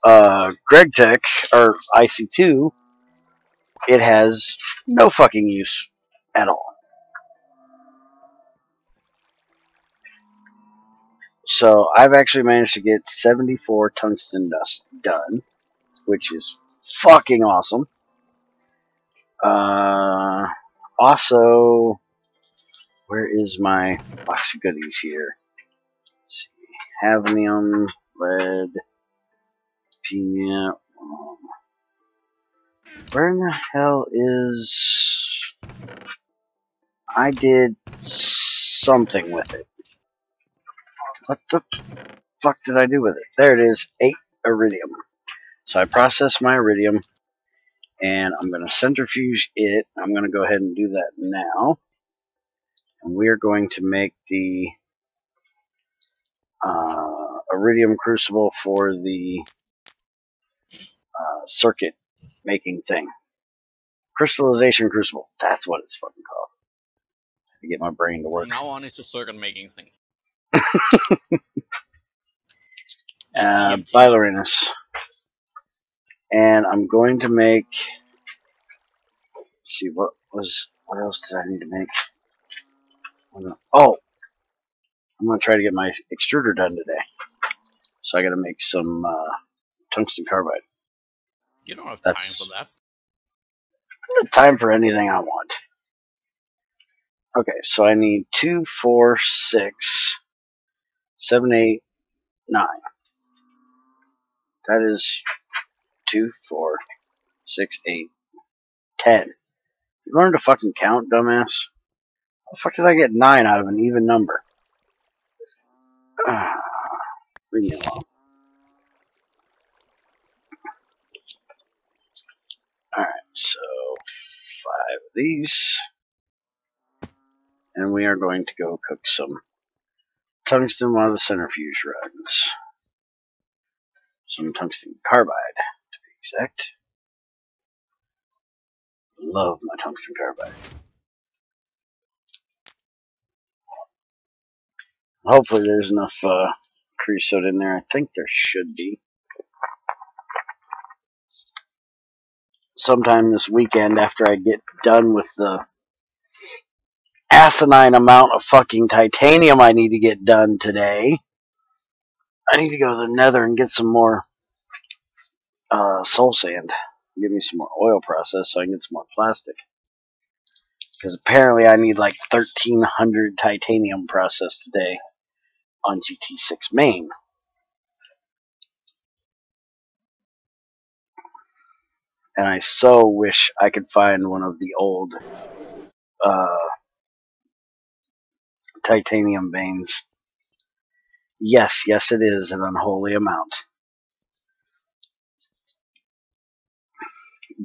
Qwertech or IC2, it has no fucking use at all. So I've actually managed to get 74 tungsten dust done, which is fucking awesome. Also, where is my box of goodies here? Let's see. Hafnium, lead, pina. Where in the hell is... I did something with it. What the fuck did I do with it? There it is, 8 iridium. So I processed my iridium, and I'm going to centrifuge it. I'm going to go ahead and do that now. And we're going to make the iridium crucible for the circuit making thing. Crystallization crucible. That's what it's fucking called. To get my brain to work. From now on, it's a circuit making thing. CMT. Bailarinus. And I'm going to make. Let's see what else did I need to make? Oh, I'm gonna try to get my extruder done today. So I got to make some tungsten carbide. You don't have time for that. I don't have time for anything I want. Okay, so I need 2, 4, 6, 7, 8, 9. That is 2, 4, 6, 8, 10. You learn to fucking count, dumbass? How the fuck did I get 9 out of an even number? Leave me alone. Alright, so 5 of these. And we are going to go cook some tungsten while the centrifuge runs. Some tungsten carbide, to be exact. Love my tungsten carbide. Hopefully there's enough creosote in there. I think there should be. Sometime this weekend after I get done with the asinine amount of fucking titanium I need to get done today, I need to go to the nether and get some more soul sand. Give me some more oil process so I can get some more plastic. Because apparently I need like 1,300 titanium processed today on GT6 main. And I so wish I could find one of the old titanium veins. Yes, it is an unholy amount.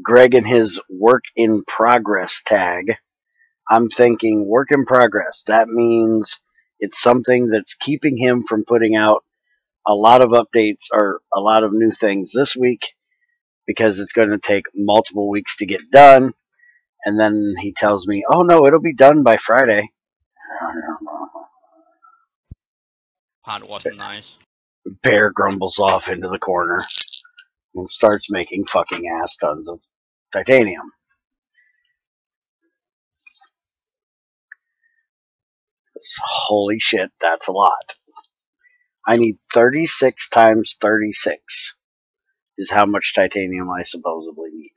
Greg and his work in progress tag. I'm thinking work in progress. That means it's something that's keeping him from putting out a lot of updates or a lot of new things this week because it's going to take multiple weeks to get done. And then he tells me, oh no, it'll be done by Friday. Part wasn't nice. Bear grumbles off into the corner and starts making fucking ass tons of titanium. Holy shit, that's a lot. I need 36 times 36 is how much titanium I supposedly need.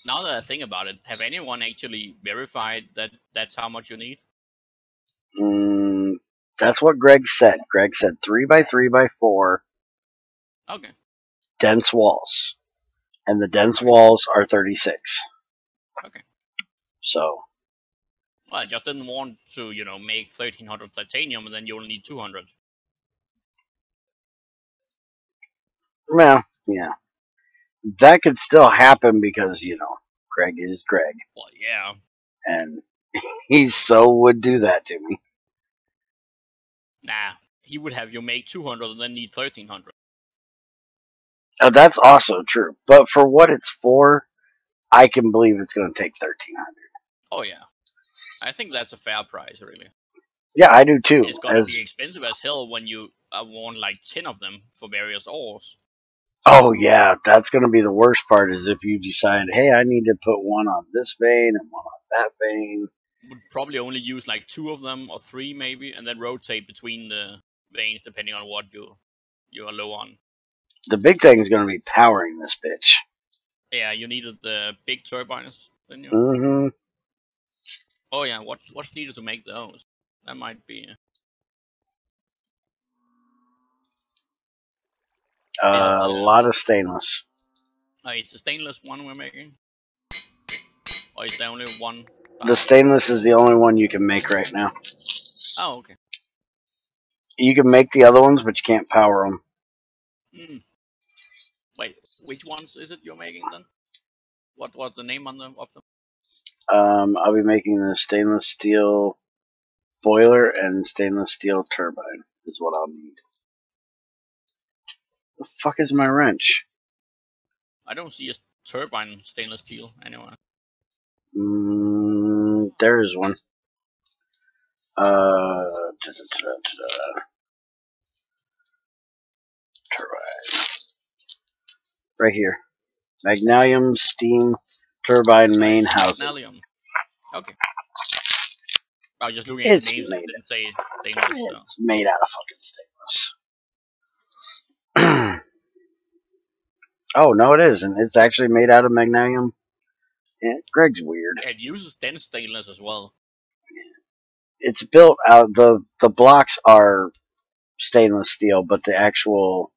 Now that I think about it, have anyone actually verified that that's how much you need? That's what Greg said. Greg said 3 by 3 by 4 Okay. dense walls. And the dense walls are 36. Okay. So. Well, I just didn't want to, make 1,300 titanium and then you only need 200. Well, yeah. That could still happen because, Greg is Greg. Well, yeah. And he so would do that to me. Nah, he would have you make 200 and then need 1,300. Oh, that's also true. But for what it's for, I can believe it's going to take 1,300. Oh, yeah. I think that's a fair price, really. Yeah, I do too. It's going to be expensive as hell when you want like 10 of them for various ores. Oh, yeah. That's going to be the worst part is if you decide, hey, I need to put one on this vein and one on that vein. Would probably only use like 2 of them or 3 maybe, and then rotate between the veins depending on what you are low on. The big thing is going to be powering this bitch. Yeah, you needed the big turbines, didn't you? Mm-hmm. Oh yeah, what's needed to make those? That might be a lot of stainless. It's the stainless one we're making? Or is there only one? The stainless is the only one you can make right now. Oh, okay. You can make the other ones, but you can't power them. Wait, which ones is it you're making then? What was the name of them? I'll be making the stainless steel boiler and stainless steel turbine is what I'll need. The fuck is my wrench? I don't see a turbine stainless steel anywhere. There is one. turbine. Right here. Magnesium steam turbine main housing. Magnesium. Okay. I was just looking at It's the names and made. didn't say stainless. So. It's made out of fucking stainless. Oh no, it isn't. It's actually made out of magnesium. Yeah, Greg's weird. It uses dense stainless as well. It's built out. The blocks are stainless steel, but the actual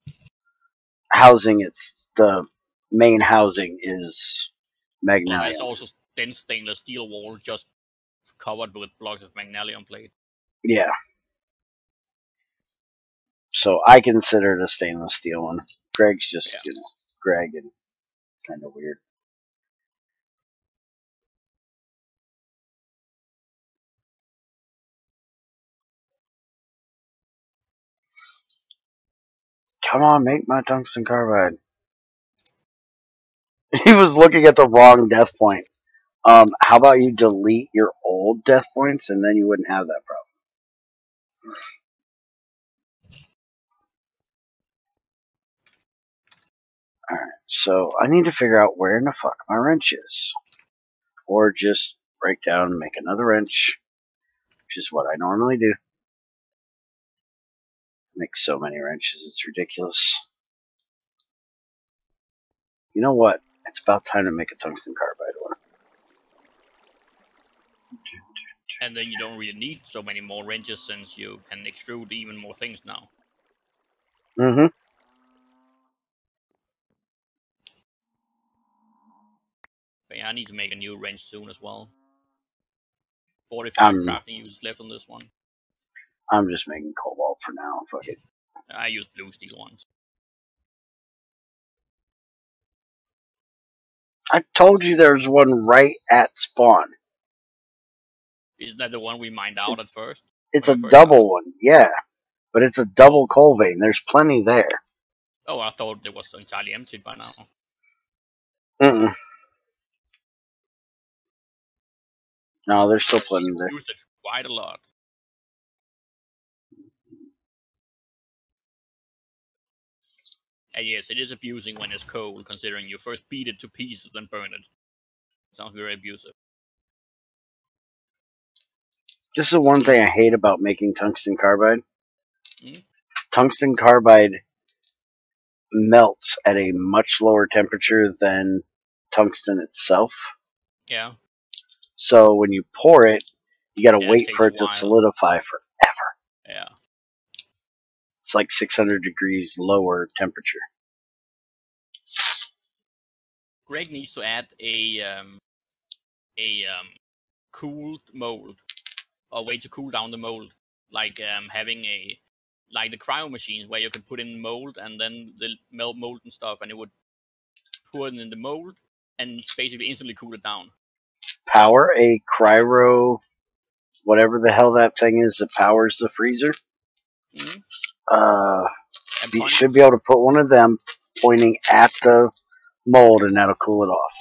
housing, it's the main housing is magnesium. Well, there's also dense stainless steel wall just covered with blocks of magnesium plate. Yeah. So I consider it a stainless steel one. Greg's just, Greg and kind of weird. Come on, make my tungsten carbide. He was looking at the wrong death point. How about you delete your old death points and then you wouldn't have that problem. Alright, so I need to figure out where in the fuck my wrench is. Or just break down and make another wrench, which is what I normally do. I make so many wrenches, it's ridiculous. You know what? It's about time to make a tungsten carbide one. And then you don't really need so many more wrenches since you can extrude even more things now. Mm-hmm. But yeah, I need to make a new wrench soon as well. 45 crafting uses left on this one. I'm just making cobalt for now. Fuck it. I use blue steel ones. I told you there's one right at spawn. Isn't that the one we mined out at first? It's a double one, yeah. But it's a double coal vein. There's plenty there. Oh, I thought it was entirely empty by now. Mm-mm. No, there's still plenty there. Use it quite a lot. And yes, it is abusing when it's coal, considering you first beat it to pieces and burn it. Sounds very abusive. This is the one thing I hate about making tungsten carbide. Mm-hmm. Tungsten carbide melts at a much lower temperature than tungsten itself. Yeah. So when you pour it, you gotta wait for it to solidify forever. Yeah. It's like 600 degrees lower temperature. Greg needs to add a cooled mold, or way to cool down the mold, like having the cryo machines where you can put in mold and then the mold and stuff, and it would put it in the mold and basically instantly cool it down. Power a cryo, whatever the hell that thing is that powers the freezer. Mm-hmm. You should be able to put one of them pointing at the mold, and that'll cool it off.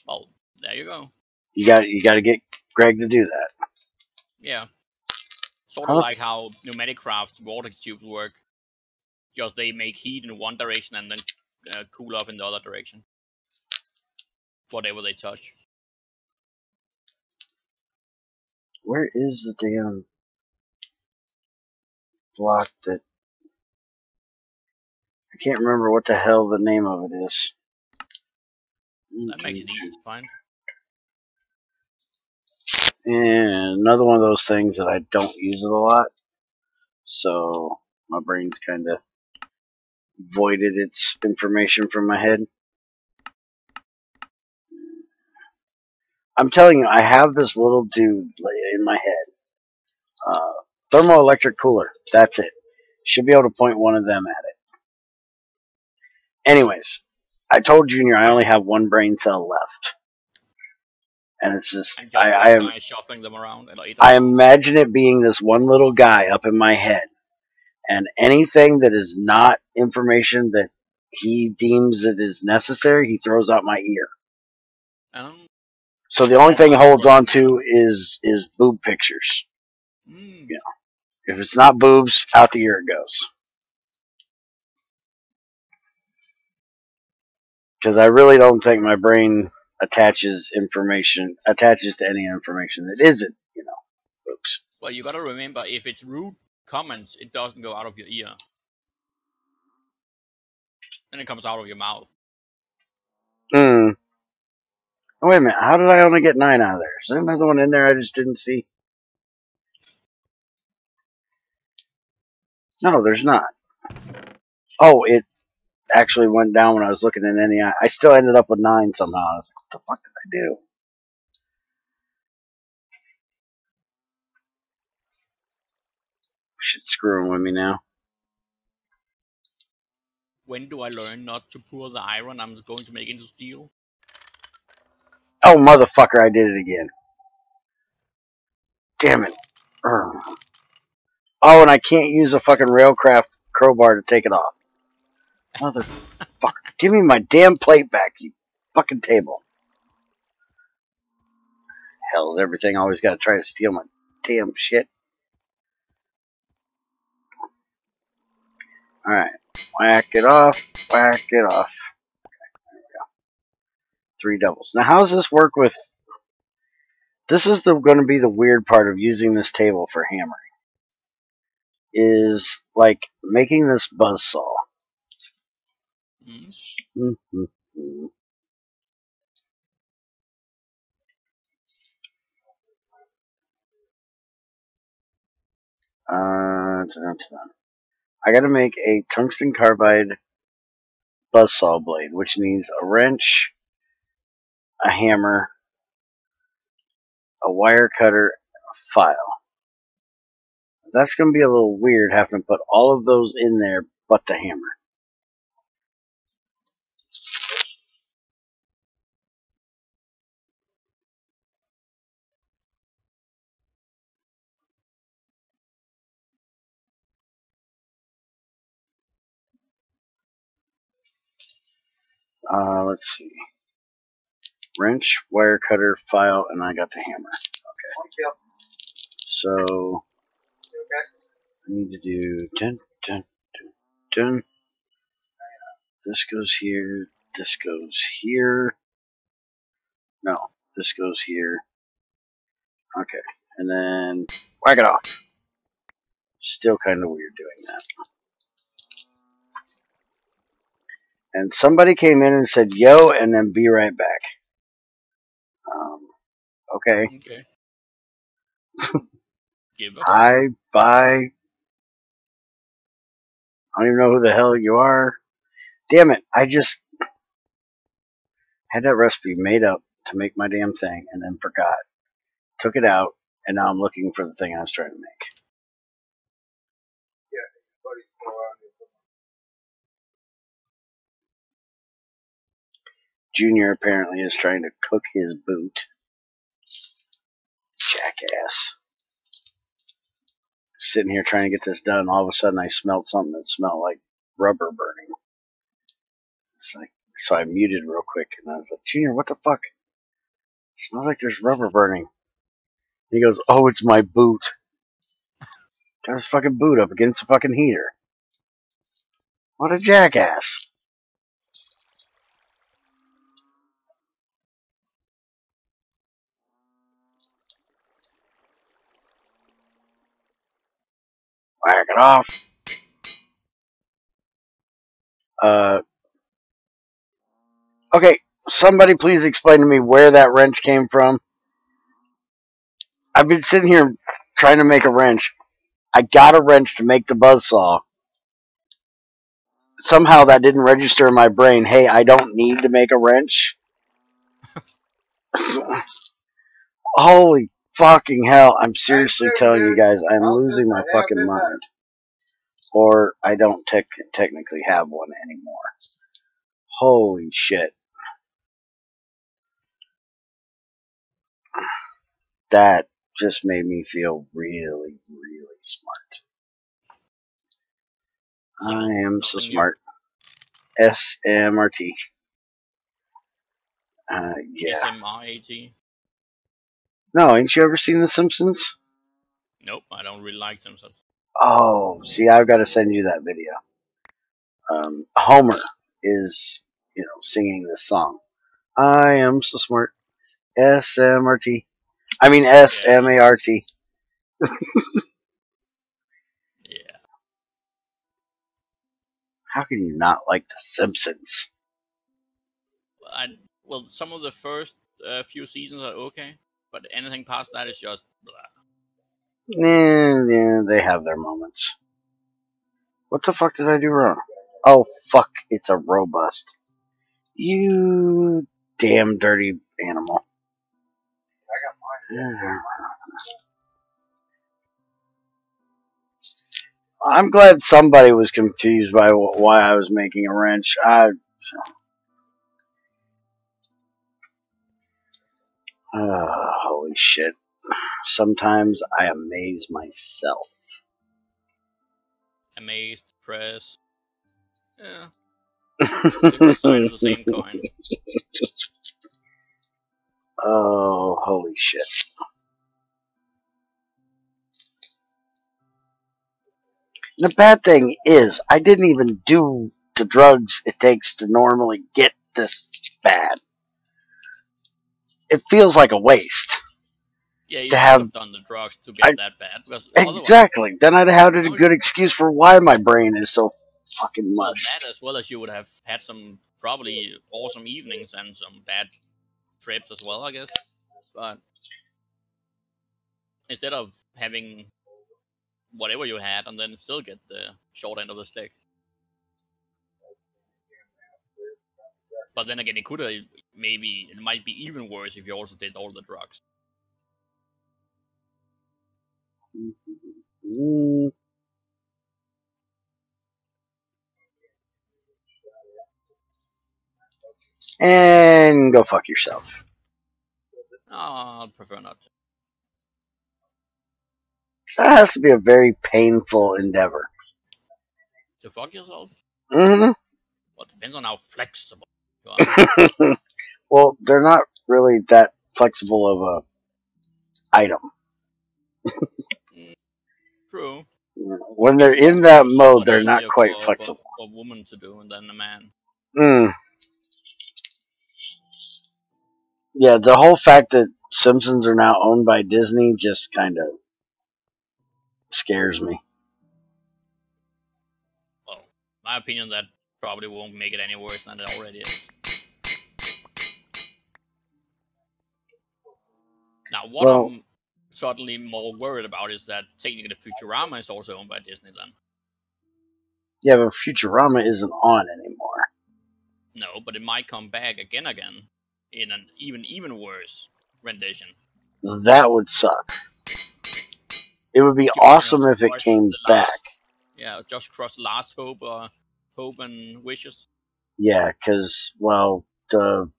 Well, there you go. You got to get Greg to do that. Yeah, sort of like how pneumatic craft vortex tubes work. Just they make heat in one direction and then cool off in the other direction. Whatever they touch. Where is the damn block that... I can't remember what the hell the name of it is. That makes it easy to find. And another one of those things that I don't use it a lot. So my brain's kind of voided its information from my head. I'm telling you, I have this little dude in my head. Thermoelectric cooler. That's it. Should be able to point one of them at it. Anyways, I told Junior I only have one brain cell left. And it's just, I am shuffling them around. I imagine it being this one little guy up in my head. And anything that is not information that he deems that is necessary, he throws out my ear. So the only thing he holds on to is boob pictures. You know, if it's not boobs, out the ear it goes. Because I really don't think my brain attaches to any information that isn't, you know. Oops. Well, you gotta remember, if it's rude comments, it doesn't go out of your ear. Then it comes out of your mouth. Oh, wait a minute. How did I only get 9 out of there? Is there another one in there I just didn't see? No, there's not. Oh, it actually went down when I was looking at NEI. I still ended up with 9 somehow. I was like, what the fuck did I do? Shit's screwing with me now. When do I learn not to pour the iron I'm going to make into steel? Oh, motherfucker, I did it again. Damn it. Oh, and I can't use a fucking Railcraft crowbar to take it off. Motherfucker. Give me my damn plate back, you fucking table. Hell's everything always got to try to steal my damn shit. Alright. Whack it off. Whack it off. Okay, there we go. 3 doubles. Now, how does this work with... This is going to be the weird part of using this table for hammering. Is, like, making this buzzsaw. I gotta make a tungsten carbide buzzsaw blade, which needs a wrench, a hammer, a wire cutter, and a file. That's gonna be a little weird having to put all of those in there but the hammer. Let's see. Wrench, wire cutter, file, and I got the hammer. Okay. So I need to do dun, dun, dun, dun. This goes here. This goes here. No, this goes here. Okay, and then whack it off. Still kind of weird doing that. And somebody came in and said, yo, and then be right back. Okay. Hi, bye. I don't even know who the hell you are. Damn it, I just had that recipe made up to make my damn thing and then forgot. Took it out, and now I'm looking for the thing I was trying to make. Junior apparently is trying to cook his boot. Jackass. Sitting here trying to get this done, all of a sudden I smelled something that smelled like rubber burning. It's like, so I muted real quick, and I was like, Junior, what the fuck? It smells like there's rubber burning. He goes, oh, it's my boot. Got his fucking boot up against the fucking heater. What a jackass. Whack it off. Okay, somebody please explain to me where that wrench came from. I've been sitting here trying to make a wrench. I got a wrench to make the buzzsaw. Somehow that didn't register in my brain. Hey, I don't need to make a wrench. Holy fucking hell. I'm seriously telling you guys, I'm losing my fucking mind. Or I don't technically have one anymore. Holy shit. That just made me feel really, really smart. I am so smart. SMRT. Yeah. SMRAT. No, ain't you ever seen The Simpsons? Nope, I don't really like Simpsons. Oh, see, I've got to send you that video. Homer is singing this song. I am so smart. SMRT. I mean SMART. Yeah. How can you not like The Simpsons? Well, some of the first few seasons are okay, but anything past that is just blah. Yeah, they have their moments. What the fuck did I do wrong? Oh, fuck, it's a robust. You damn dirty animal. I'm glad somebody was confused by why I was making a wrench. Holy shit. Sometimes I amaze myself. Amazed, press. Yeah. Different side of the same coin. Oh, holy shit. The bad thing is, I didn't even do the drugs it takes to normally get this bad. It feels like a waste. Yeah, you To should have done the drugs to get that bad. Because exactly. Then I'd have had a good excuse for why my brain is so fucking mushed. Well, that as well as you would have had some probably awesome evenings and some bad trips as well, I guess. But instead of having whatever you had and then still get the short end of the stick. But then again, it might be even worse if you also did all the drugs. And go fuck yourself. Oh, I'd prefer not to. That has to be a very painful endeavor. To fuck yourself? Mm-hmm. Well, it depends on how flexible you are. Well, they're not really that flexible of a item. True. When they're in that mode, they're not quite flexible. For a woman to do than a man. Yeah, the whole fact that Simpsons are now owned by Disney just kind of scares me. Well, my opinion, that probably won't make it any worse than it already is. Now, what I'm certainly more worried about is that technically Futurama is also owned by Disney then. Yeah, but Futurama isn't on anymore. No, but it might come back again in an even worse rendition. That would suck. It would be awesome if it came back. Yeah, just cross last hope and wishes. Yeah, because, well, the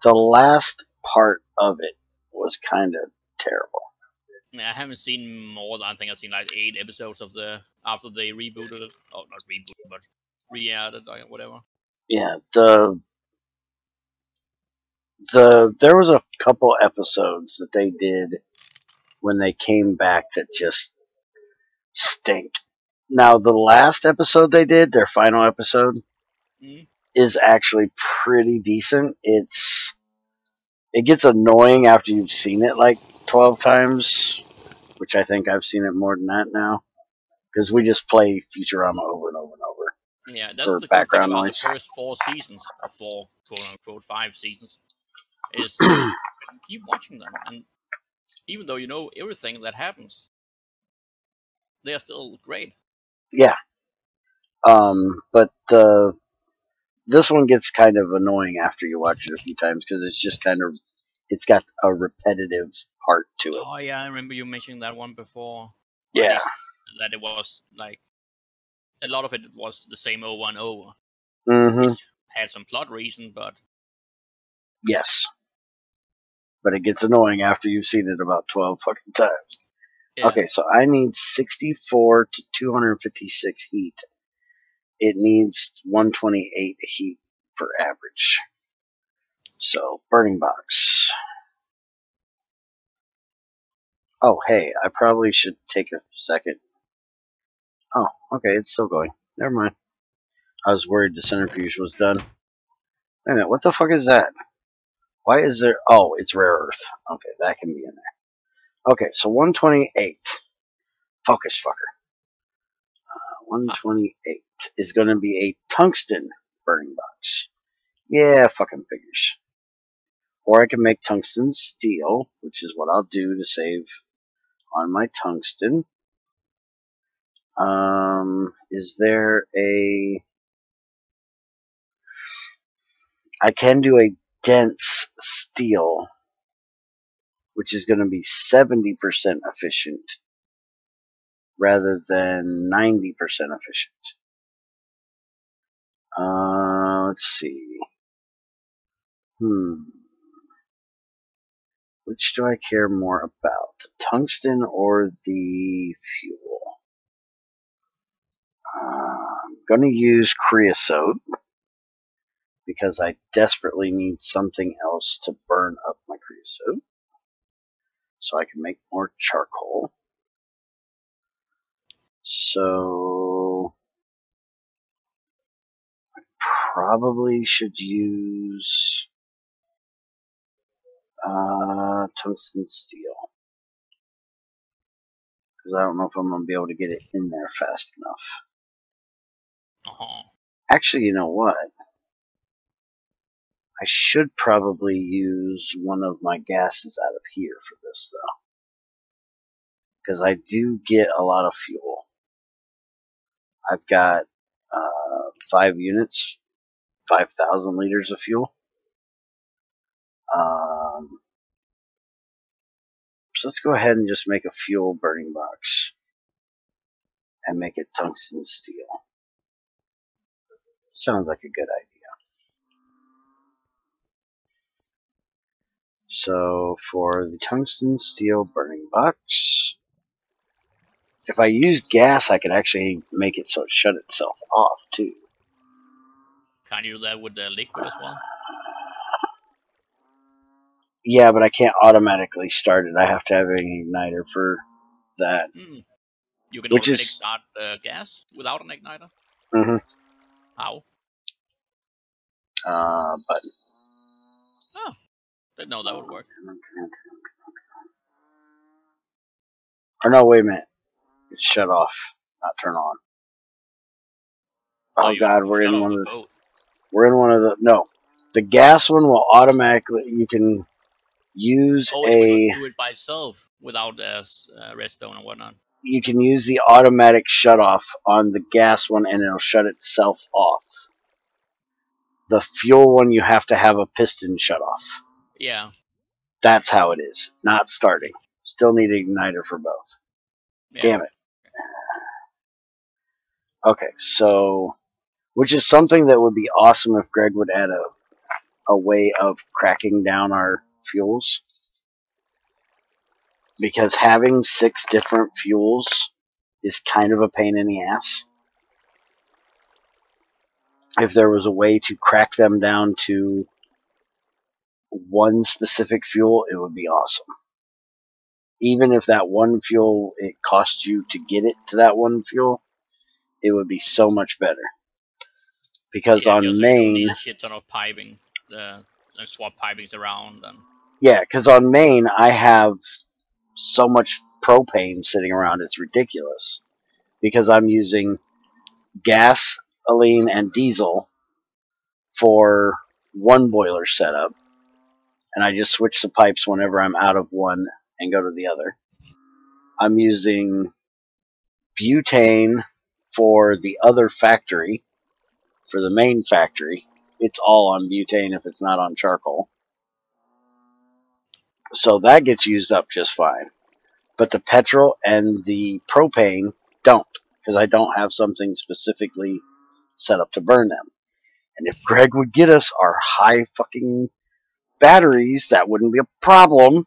last part of it was kind of terrible. I haven't seen more than, I think I've seen like 8 episodes of after they rebooted it. Oh, not rebooted, but re-added, or whatever. Yeah, there was a couple episodes that they did when they came back that just stink. Now, the last episode they did, their final episode, is actually pretty decent. It gets annoying after you've seen it like 12 times, which I think I've seen it more than that now, because we just play Futurama over and over and over. Yeah, that's the good thing about the first 4 seasons, or 4 quote-unquote 5 seasons, is you keep watching them, and even though you know everything that happens, they are still great. Yeah. But this one gets kind of annoying after you watch it a few times, because it's just it's got a repetitive part to it. Oh yeah, I remember you mentioning that one before. Yeah. That it was like, a lot of it was the same over and over. Mm-hmm. Which had some plot reason, but... Yes. But it gets annoying after you've seen it about 12 fucking times. Yeah. Okay, so I need 64 to 256 heat. It needs 128 heat for average. So, burning box. Oh, hey, I probably should take a second. Oh, okay, it's still going. Never mind. I was worried the centrifuge was done. Wait a minute, what the fuck is that? Why is there... Oh, it's rare earth. Okay, that can be in there. Okay, so 128. Focus, fucker. 128 is going to be a tungsten burning box. Yeah, fucking figures. Or I can make tungsten steel, which is what I'll do to save on my tungsten. Is there a... I can do a dense steel, which is going to be 70% efficient rather than 90% efficient. Let's see. Which do I care more about? The tungsten or the fuel? I'm going to use creosote because I desperately need something else to burn up my creosote so I can make more charcoal. So I probably should use tungsten steel because I don't know if I'm going to be able to get it in there fast enough. Actually, you know what? I should probably use one of my gases out of here for this, though. Because I do get a lot of fuel. I've got 5 units, 5,000 liters of fuel. So let's go ahead and just make a fuel burning box. And make it tungsten steel. Sounds like a good idea. So for the tungsten steel burning box, if I use gas, I can actually make it so it shut itself off too. Can you do that with the liquid as well? Yeah, but I can't automatically start it. I have to have an igniter for that. You can automatically start the gas without an igniter? Mm-hmm. How? Button. Oh, didn't know that would work. Or no, wait a minute. It's shut off, not turn on. Oh God, we're in one of the. Both. We're in one of the. No, the gas one will automatically. You can use it will do it by itself without redstone and whatnot. You can use the automatic shut off on the gas one, and it'll shut itself off. The fuel one, you have to have a piston shut off. Yeah. That's how it is. Not starting. Still need an igniter for both. Yeah. Damn it. Okay, so, which is something that would be awesome if Greg would add a way of cracking down our fuels. Because having 6 different fuels is kind of a pain in the ass. If there was a way to crack them down to one specific fuel, it would be awesome. Even if that one fuel, it costs you to get it to that one fuel, it would be so much better. Because on main, you need a shit ton of piping, and swap pipings around. And yeah, because on main, I have so much propane sitting around, it's ridiculous. Because I'm using gasoline and diesel for one boiler setup, and I just switch the pipes whenever I'm out of one and go to the other. I'm using butane for the other factory, for the main factory. It's all on butane if it's not on charcoal. So that gets used up just fine. But the petrol and the propane don't, because I don't have something specifically set up to burn them. And if Greg would get us our high fucking batteries, that wouldn't be a problem,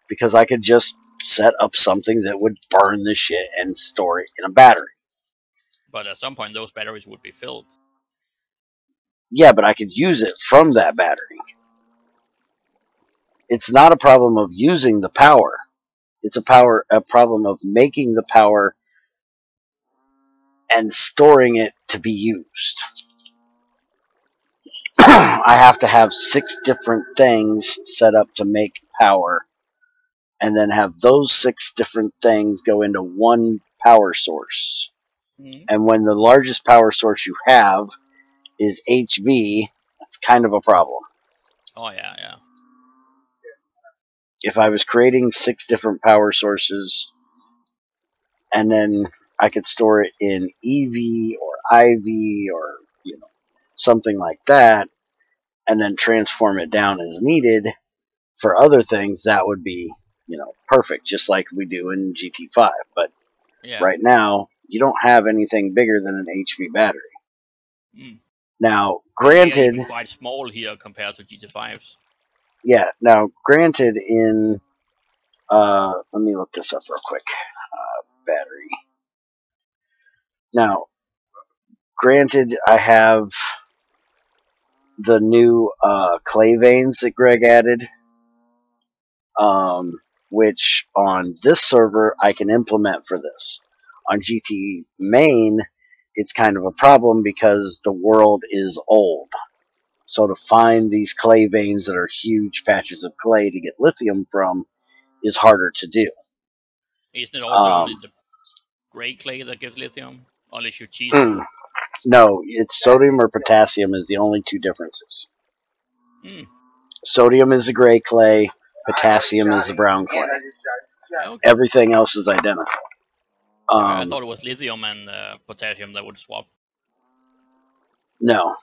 because I could just set up something that would burn the shit and store it in a battery. But at some point, those batteries would be filled. Yeah, but I could use it from that battery. It's not a problem of using the power. It's a problem of making the power and storing it to be used. I have to have 6 different things set up to make power, and then have those 6 different things go into one power source. Mm. And when the largest power source you have is HV, that's kind of a problem. Oh yeah, yeah. If I was creating 6 different power sources, and then I could store it in EV or IV or something like that, and then transform it down as needed for other things, that would be perfect, just like we do in GT5. But Yeah. right now, you don't have anything bigger than an HV battery. Mm. Now, They're granted, even quite small here compared to GT5s. yeah. Now, granted, in let me look this up real quick. Battery. Now, granted, I have the new clay veins that Greg added, which on this server I can implement for this. On GT main, it's kind of a problem because the world is old. So to find these clay veins that are huge patches of clay to get lithium from is harder to do. Isn't it also only the gray clay that gives lithium? Unless you cheese it. No, it's sodium or potassium is the only 2 differences. Mm. Sodium is the gray clay, potassium is the brown clay. Okay. Everything else is identical. I thought it was lithium and potassium that would swap. No.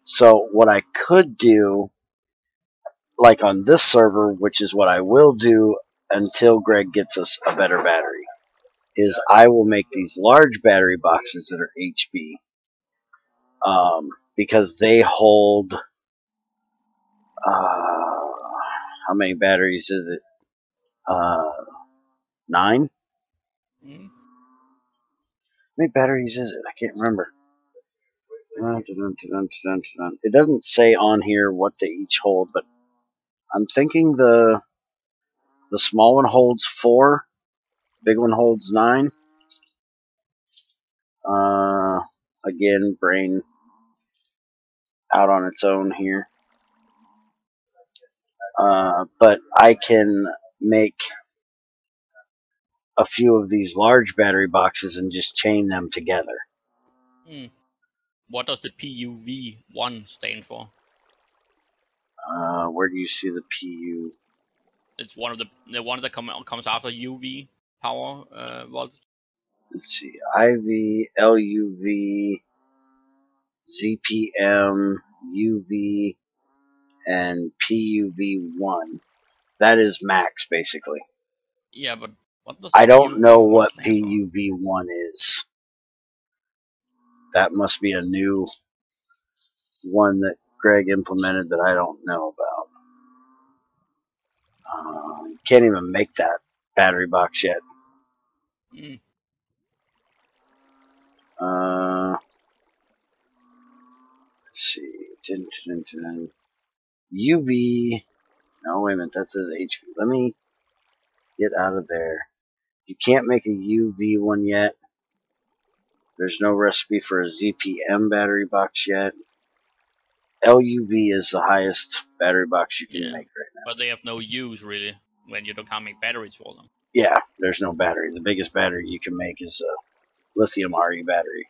So what I could do, like on this server, which is what I will do until Greg gets us a better battery, is I will make these large battery boxes that are HV, because they hold, how many batteries is it? 9? Mm. How many batteries is it? I can't remember. It doesn't say on here what they each hold, but I'm thinking the small one holds 4, big one holds 9. Again, brain out on its own here. But I can make a few of these large battery boxes and just chain them together. Mm. What does the PUV1 stand for? Where do you see the PU? It's one of the one that comes after UV power voltage. Let's see. IV, LUV, ZPM, UV, and PUV1. That is max, basically. Yeah, but what does I don't know PUV1 what stand for? PUV1 is. That must be a new one that Greg implemented that I don't know about. Can't even make that battery box yet. Mm. Let's see. UV. No, wait a minute. That says HV. Let me get out of there. You can't make a UV one yet. There's no recipe for a ZPM battery box yet. LUV is the highest battery box you can make right now. But they have no use really when you can't make batteries for them. Yeah, there's no battery. The biggest battery you can make is a lithium RE battery.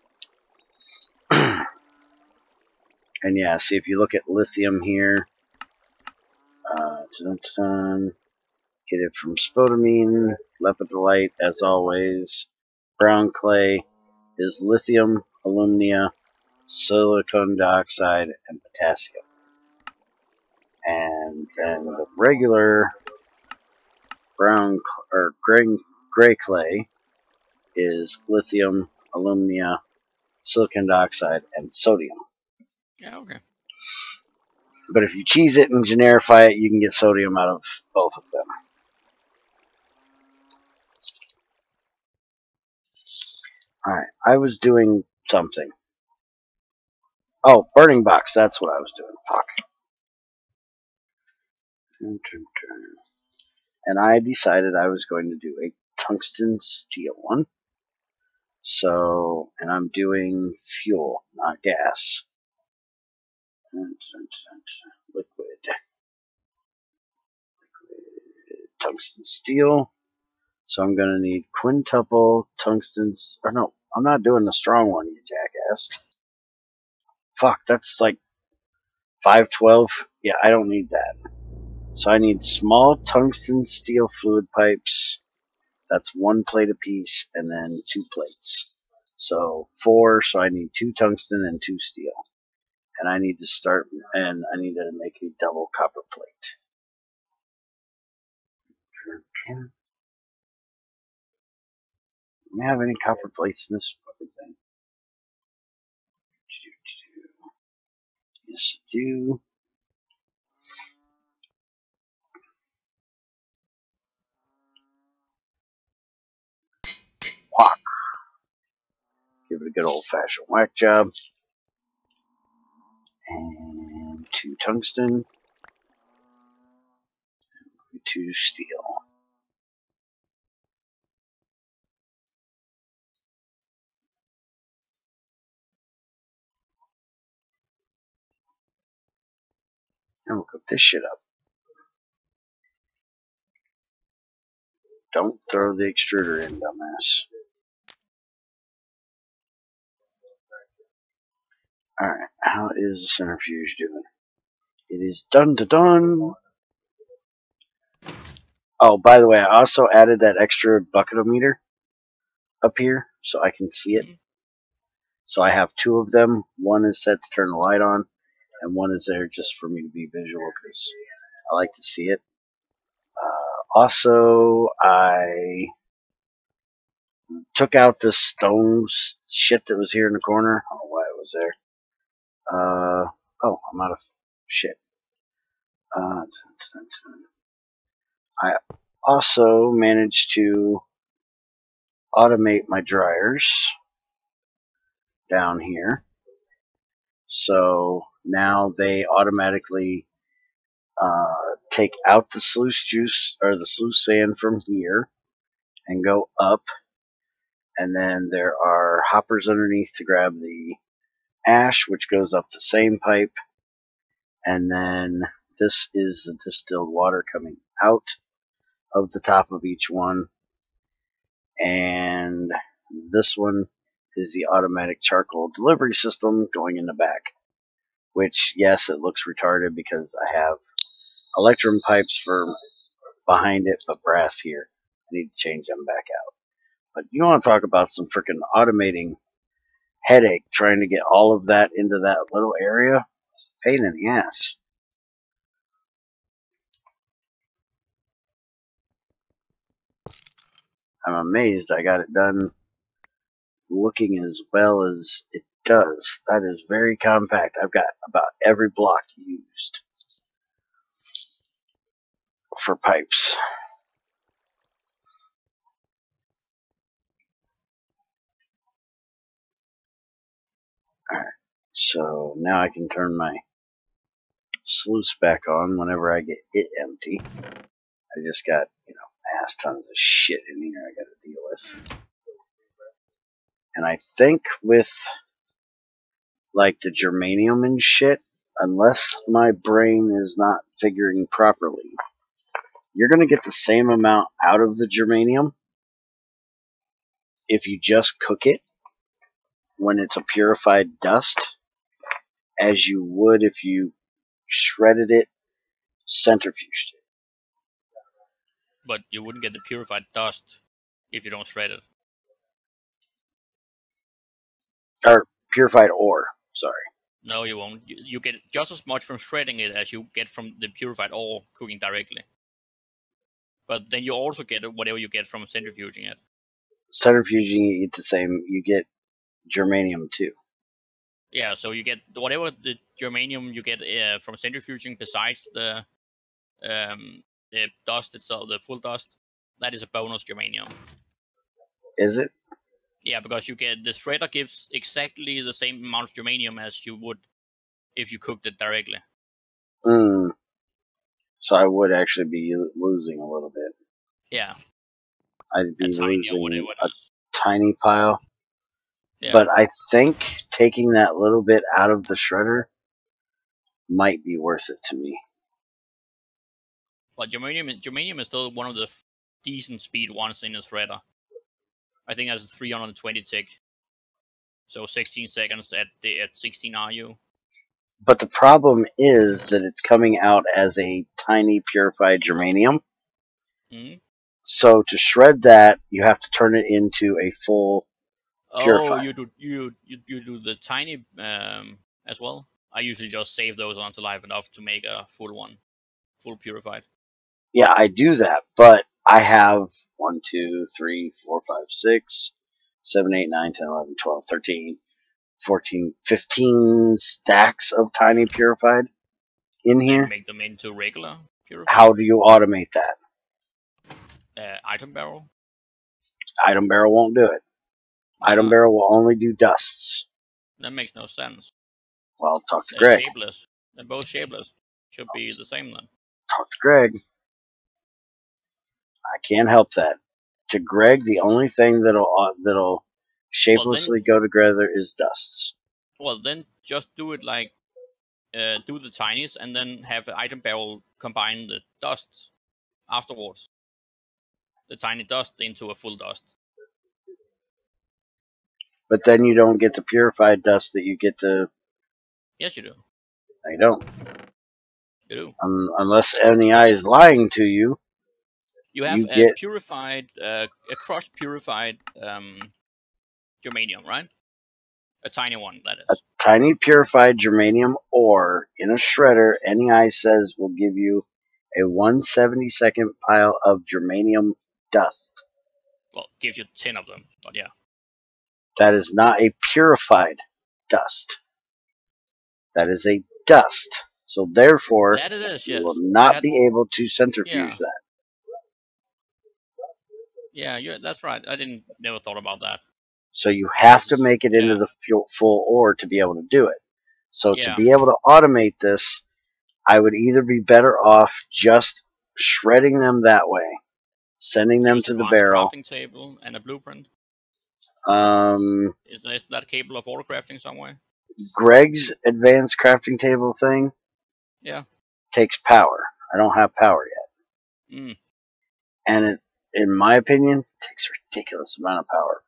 And yeah, see if you look at lithium here, get it from spodumene, lepidolite as always. Brown clay is lithium, alumina, silicon dioxide, and potassium. And then the regular brown or gray clay is lithium, alumina, silicon dioxide, and sodium. Yeah, okay. But if you cheese it and generify it, you can get sodium out of both of them. Alright, I was doing something. Oh, burning box, that's what I was doing. Fuck. And I decided I was going to do a tungsten steel one. So, and I'm doing fuel, not gas. Liquid tungsten steel. So I'm going to need quintuple tungstens. Or no, I'm not doing the strong one, you jackass. Fuck, that's like 512. Yeah, I don't need that. So I need small tungsten steel fluid pipes. That's 1 plate apiece, and then 2 plates. So 4, so I need 2 tungsten and 2 steel. And I need to start, and I need to make a double copper plate. Do we have any copper plates in this fucking thing? Yes, I do. Whack. Give it a good old-fashioned whack job. And 2 tungsten. 2 steel. And we'll cook this shit up. Don't throw the extruder in, dumbass. Alright, how is the centrifuge doing? It is done. Oh, by the way, I also added that extra bucketometer up here so I can see it. So I have 2 of them. One is set to turn the light on, and one is there just for me to be visual because I like to see it. Also, I took out this stone shit that was here in the corner. I don't know why it was there. Oh, I'm out of shit. I also managed to automate my dryers down here. So now they automatically take out the sluice juice or the sluice sand from here and go up. And then there are hoppers underneath to grab the ash, which goes up the same pipe. And then this is the distilled water coming out of the top of each one. And this one is the automatic charcoal delivery system going in the back. Which, yes, it looks retarded because I have electrum pipes for behind it, but brass here. I need to change them back out. But you want to talk about some freaking automating headache trying to get all of that into that little area? It's a pain in the ass. I'm amazed I got it done looking as well as it does. That is very compact. I've got about every block used for pipes. Alright, so now I can turn my sluice back on whenever I get it empty. I just got, ass tons of shit in here I gotta deal with. And I think with, like, the germanium and shit, unless my brain is not figuring properly, you're gonna get the same amount out of the germanium if you just cook it when it's a purified dust as you would if you shredded it, centrifuged it. But you wouldn't get the purified dust if you don't shred it. Or purified ore, sorry. No, you won't. You get just as much from shredding it as you get from the purified ore cooking directly. But then you also get whatever you get from centrifuging it. Centrifuging, you get the same. You get germanium too. Yeah, so you get whatever the germanium you get from centrifuging besides the dust itself, the full dust. That is a bonus germanium. Is it? Yeah, because you get the shredder gives exactly the same amount of germanium as you would if you cooked it directly. So I would actually be losing a little bit. Yeah. I'd be losing a tiny pile. Yeah. But I think taking that little bit out of the shredder might be worth it to me. But germanium is still one of the decent speed ones in a shredder. I think that's a 320 tick. So 16 seconds at 16 RU. But the problem is that it's coming out as a tiny purified germanium. Mm-hmm. So to shred that, you have to turn it into a full purified. Oh, you do the tiny as well. I usually just save those until I have enough to make a full purified. Yeah, I do that, but I have 1, 2, 3, 4, 5, 6, 7, 8, 9, 10, 11, 12, 13, 14, 15 stacks of tiny purified in Then here. make them into regular purified. How do you automate that? Item barrel. Item barrel won't do it. Item barrel will only do dusts. That makes no sense. Well, talk to They're Greg. shapeless. They're both shapeless. Should be the same then. Talk to Greg. I can't help that. To Greg, the only thing that'll shapelessly go together is dusts. Well, then just do it like do the tinies and then have the item barrel combine the dusts afterwards. The tiny dust into a full dust. But then you don't get the purified dust that you get to. Yes, you do. No, you don't. You do. Unless NEI is lying to you. You have a purified, a crushed purified germanium, right? A tiny one, that is. A tiny purified germanium ore in a shredder, NEI says, will give you a 1/72nd pile of germanium dust. Well, it gives you 10 of them, but yeah. That is not a purified dust. That is a dust. So therefore, that it is, you yes. will not be able to centrifuge that. Yeah, that's right. I never thought about that. So you have to make it into the full ore to be able to do it. So to be able to automate this, I would either be better off just shredding them that way, sending them to the barrel. Crafting table and a blueprint. Is that capable of auto crafting somewhere? Greg's advanced crafting table thing. Yeah. Takes power. I don't have power yet. And it, in my opinion, takes a ridiculous amount of power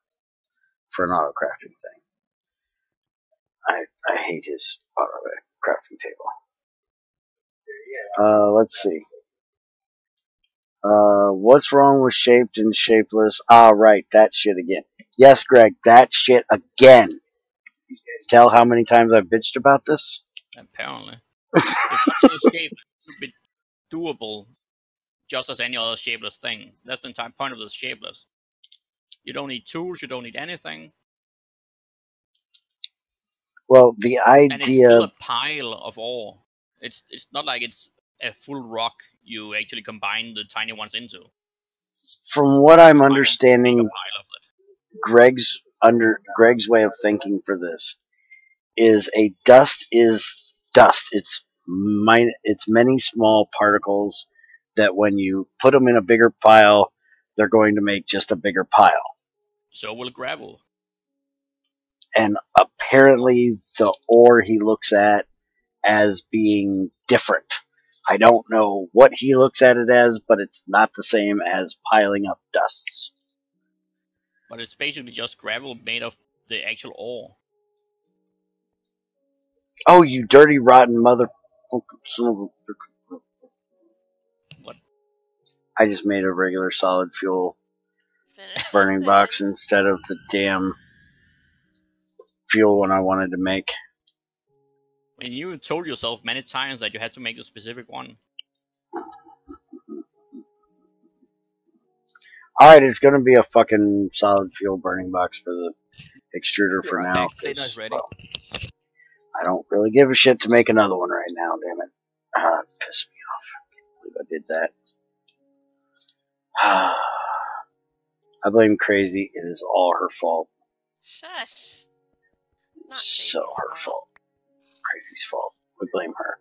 for an auto crafting thing. I hate his auto crafting table. Let's see. What's wrong with shaped and shapeless? Ah, right, that shit again. Yes, Greg, that shit again. Tell how many times I've bitched about this? Apparently. If something is shaped, it should be doable just as any other shapeless thing. That's the entire point of this shapeless. You don't need tools, you don't need anything. Well, the idea... And it's still a pile of ore. It's not like it's a full rock you actually combine the tiny ones into. From what I'm understanding, Greg's way of thinking for this is a dust is dust. It's many small particles that when you put them in a bigger pile, they're going to make just a bigger pile. So will gravel. And apparently the ore he looks at as being different. I don't know what he looks at it as, but it's not the same as piling up dusts. But it's basically just gravel made of the actual ore. Oh, you dirty, rotten mother... What? I just made a regular solid fuel burning box instead of the damn fuel one I wanted to make. And you told yourself many times that you had to make a specific one. Alright, it's going to be a fucking solid fuel burning box for the extruder for now. Well, I don't really give a shit to make another one right now, damn it. Piss me off. I can't believe I did that. I blame Crazy. It is all her fault. Shush. Not so her fault. Crazy's fault. We blame her.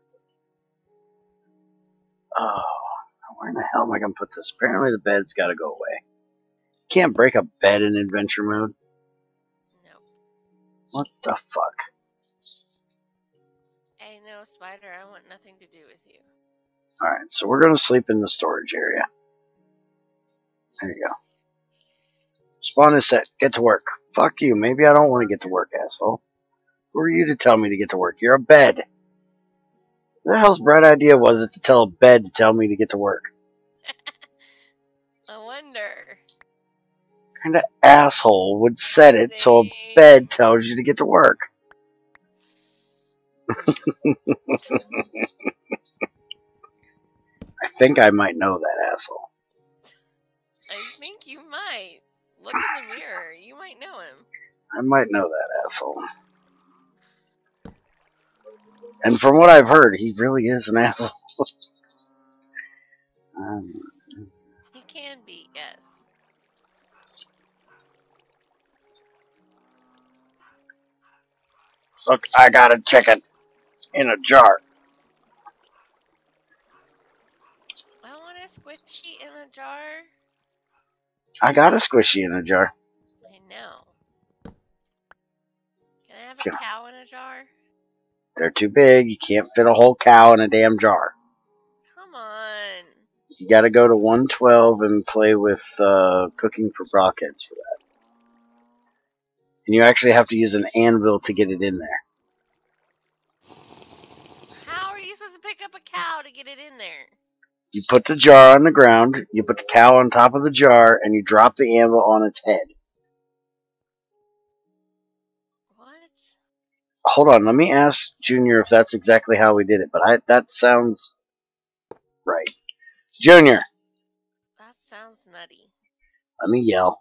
Oh, where in the hell am I going to put this? Apparently the bed's got to go away. Can't break a bed in adventure mode? No. What the fuck? I know. No, Spider, I want nothing to do with you. Alright, so we're going to sleep in the storage area. There you go. Spawn is set. Get to work. Fuck you. Maybe I don't want to get to work, asshole. Who are you to tell me to get to work? You're a bed. What the hell's bright idea was it to tell a bed to tell me to get to work? I wonder. What kind of asshole would set it so a bed tells you to get to work? I think I might know that asshole. I think you might. Look in the mirror. You might know him. I might know that asshole. And from what I've heard, he really is an asshole. He can be, yes. Look, I got a chicken in a jar. I want a squishy in a jar. I got a squishy in a jar. I know. Can I have a cow in a jar? They're too big. You can't fit a whole cow in a damn jar. Come on. You gotta go to 112 and play with cooking for brockheads for that. And you actually have to use an anvil to get it in there. How are you supposed to pick up a cow to get it in there? You put the jar on the ground, you put the cow on top of the jar, and you drop the anvil on its head. What? Hold on, let me ask Junior if that's exactly how we did it, but that sounds right. Junior! That sounds nutty. Let me yell.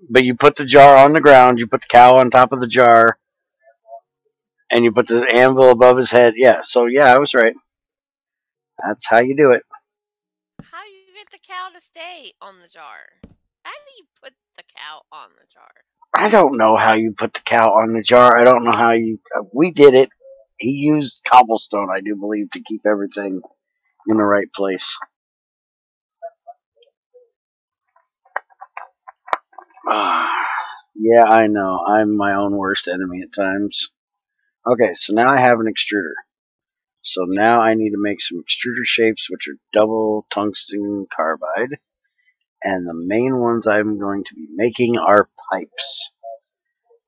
But you put the jar on the ground, you put the cow on top of the jar, and you put the anvil above his head. Yeah, so yeah, I was right. That's how you do it. How do you get the cow to stay on the jar? How do you put the cow on the jar? I don't know how you put the cow on the jar. I don't know how you... we did it. He used cobblestone, I do believe, to keep everything in the right place. Yeah, I know. I'm my own worst enemy at times. Okay, so now I have an extruder. So now I need to make some extruder shapes, which are double tungsten carbide. And the main ones I'm going to be making are pipes.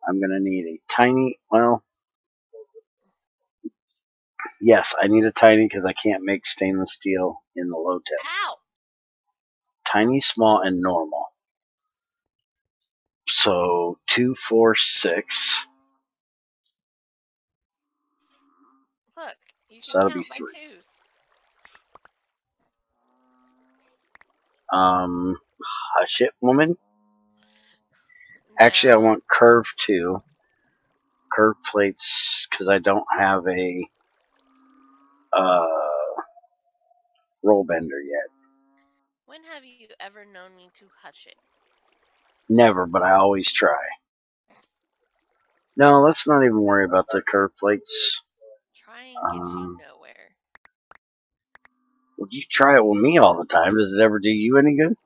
I'm going to need a tiny, well, yes, I need a tiny because I can't make stainless steel in the low tech. Ow! Tiny, small, and normal. So 2, 4, 6. Look, you So can that'll be count by 3. twos. Hush it, woman. Actually, I No. want curve 2. Curve plates because I don't have a roll bender yet. When have you ever known me to hush it? Never, but I always try. No, let's not even worry about the curve plates. Trying gets you nowhere. Well, you try it with me all the time. Does it ever do you any good?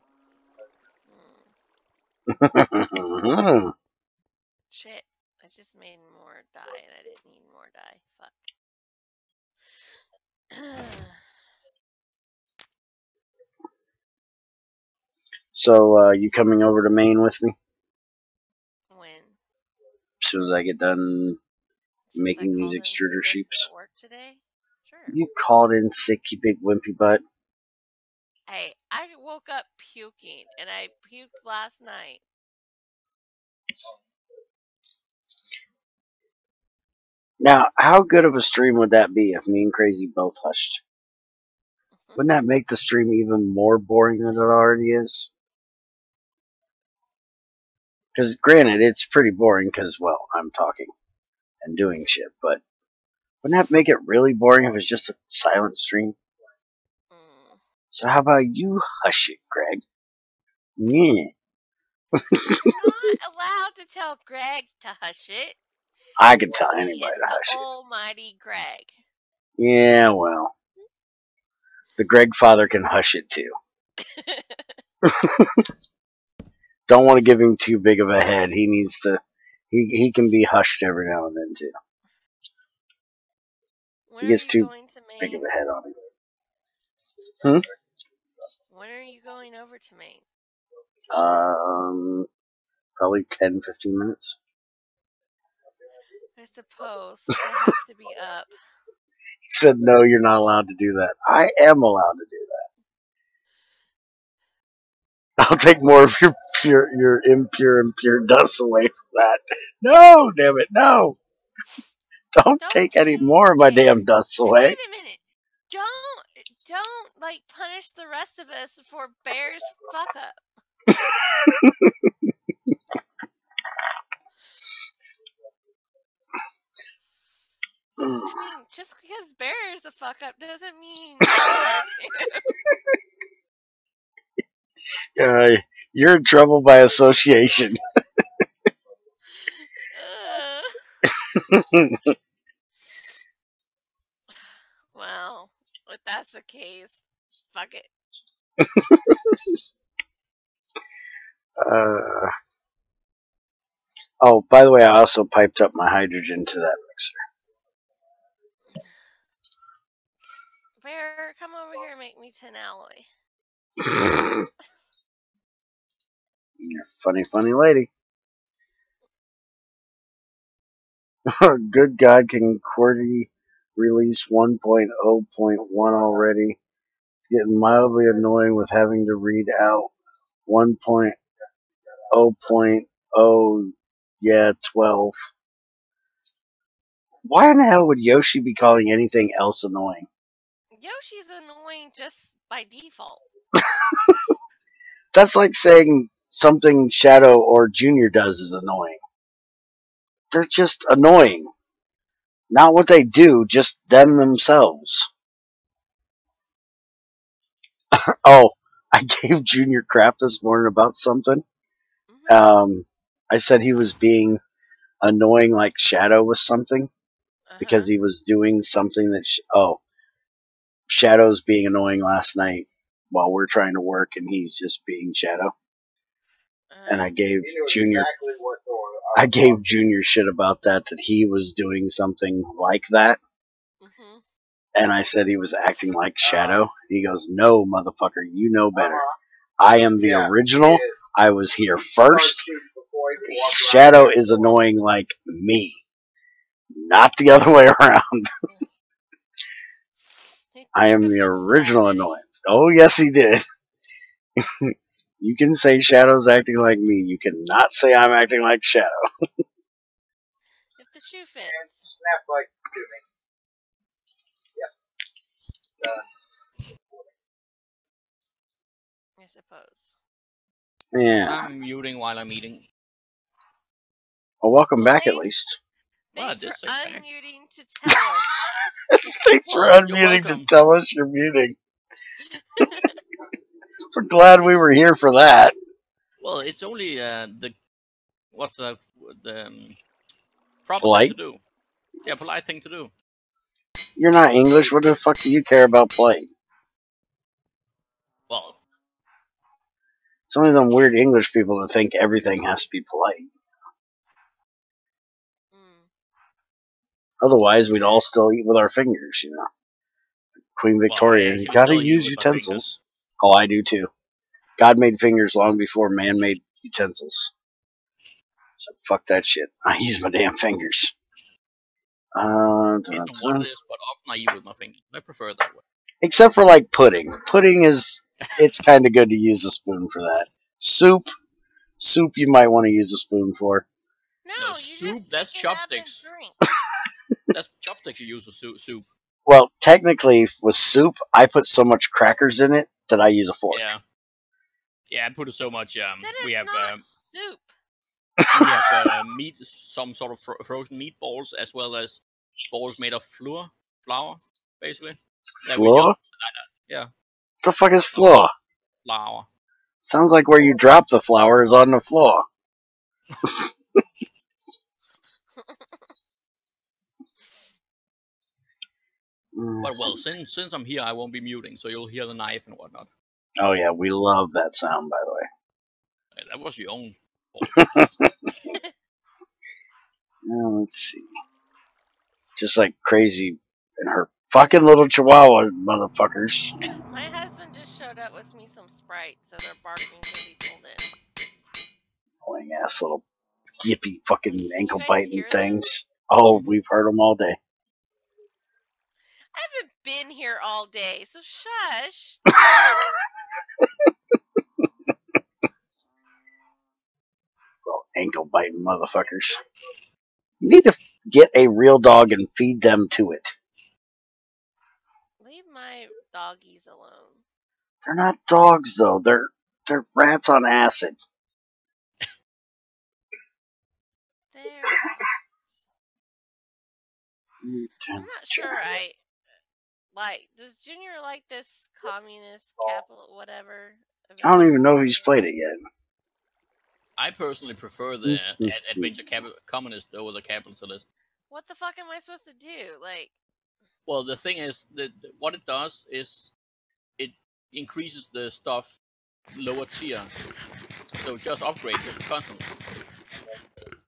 Shit. I just made more dye and I didn't need more dye. Fuck. So, you coming over to Maine with me? When? As soon as I get done Since making I these called in extruder sick sheeps? at work today? Sure. You called in sick, you big wimpy butt. Hey, I woke up puking and I puked last night. Now, how good of a stream would that be if me and Crazy both hushed? Wouldn't that make the stream even more boring than it already is? Because, granted, it's pretty boring because, well, I'm talking and doing shit, but wouldn't that make it really boring if it's just a silent stream? So how about you hush it, Greg? Yeah. I'm not allowed to tell Greg to hush it. I can tell He anybody is to hush the it. almighty Greg. Yeah, well. The Greg father can hush it too. Don't want to give him too big of a head. He needs to. He can be hushed every now and then too. When He gets are you too going to big of Maine? a head on him. When are you going over to Maine? Probably 10, 15 minutes. I suppose, since I have to be up. He said, "No, you're not allowed to do that." I am allowed to do that. I'll take more of your impure dust away from that. No, damn it, no! Don't take any more of my damn dust away. Wait a minute. Don't like punish the rest of us for Bear's fuck up. I mean, just because Bear's a fuck up doesn't mean you are too. You're in trouble by association. Well, if that's the case, fuck it. Oh, by the way, I also piped up my hydrogen to that mixer. Bear, come over here and make me 10 alloy. You're a funny, funny lady. Good God, can QWERTY release 1.0.1 already? It's getting mildly annoying with having to read out 1.0.0, yeah, 12. Why in the hell would Yoshi be calling anything else annoying? Yoshi's annoying just by default. That's like saying something Shadow or Junior does is annoying. They're just annoying. Not what they do, just them themselves. Oh, I gave Junior crap this morning about something. I said he was being annoying like Shadow with something because he was doing something that Shadow's being annoying last night while we're trying to work and he's just being Shadow. And I gave Junior shit about that he was doing something like that. And I said he was acting like Shadow. He goes, "No, motherfucker, you know better. I am the original. I was here first. Shadow is annoying like me, not the other way around." I am the original annoyance. Oh, yes, he did. You can say Shadow's acting like me. You cannot say I'm acting like Shadow. If the shoe fits. Snap like I suppose. Yeah. I'm muting while I'm eating. Well, welcome back at least. Thanks for unmuting to tell us. Thanks for unmuting to tell us you're muting. We're glad we were here for that. Well, it's only the proper thing to do. Yeah, polite thing to do. You're not English. What the fuck do you care about polite? Well, it's only them weird English people that think everything has to be polite. Otherwise, we'd all still eat with our fingers, you know. Queen Victoria, you gotta use utensils. Oh, I do too. God made fingers long before man made utensils. So fuck that shit. I use my damn fingers. I don't know what it is, but often I eat with my fingers. I prefer it that way. Except for like pudding. Pudding is, it's kind of good to use a spoon for that. Soup you might want to use a spoon for. No, soup, that's chopsticks. That's chopsticks you use for soup. Well, technically, with soup, I put so much crackers in it that I use a fork. Yeah, I put so much. We have soup. We have some sort of frozen meatballs as well as balls made of flour, basically. Flour? Yeah. What the fuck is flour? Flour. Sounds like where you drop the flour is on the floor. But well, since I'm here, I won't be muting, so you'll hear the knife and whatnot. Oh yeah, we love that sound, by the way. Hey, that was your own. Now, let's see. Just like crazy in her fucking little chihuahua, motherfuckers. My husband just showed up with me some Sprite, so their barking can be pulled in. Annoying ass little yippy fucking Can ankle you guys biting hear them? things. Oh, we've heard them all day. I haven't been here all day, so shush. Little ankle biting motherfuckers. You need to get a real dog and feed them to it. Leave my doggies alone. They're not dogs though. They're rats on acid. They're I'm not sure I like. Does Junior like this communist capital whatever? I don't even know if he's played it yet. I personally prefer the adventure communist over the capitalist. What the fuck am I supposed to do? Like, Well, the thing is that what it does is it increases the stuff lower tier, so just upgrade it constantly.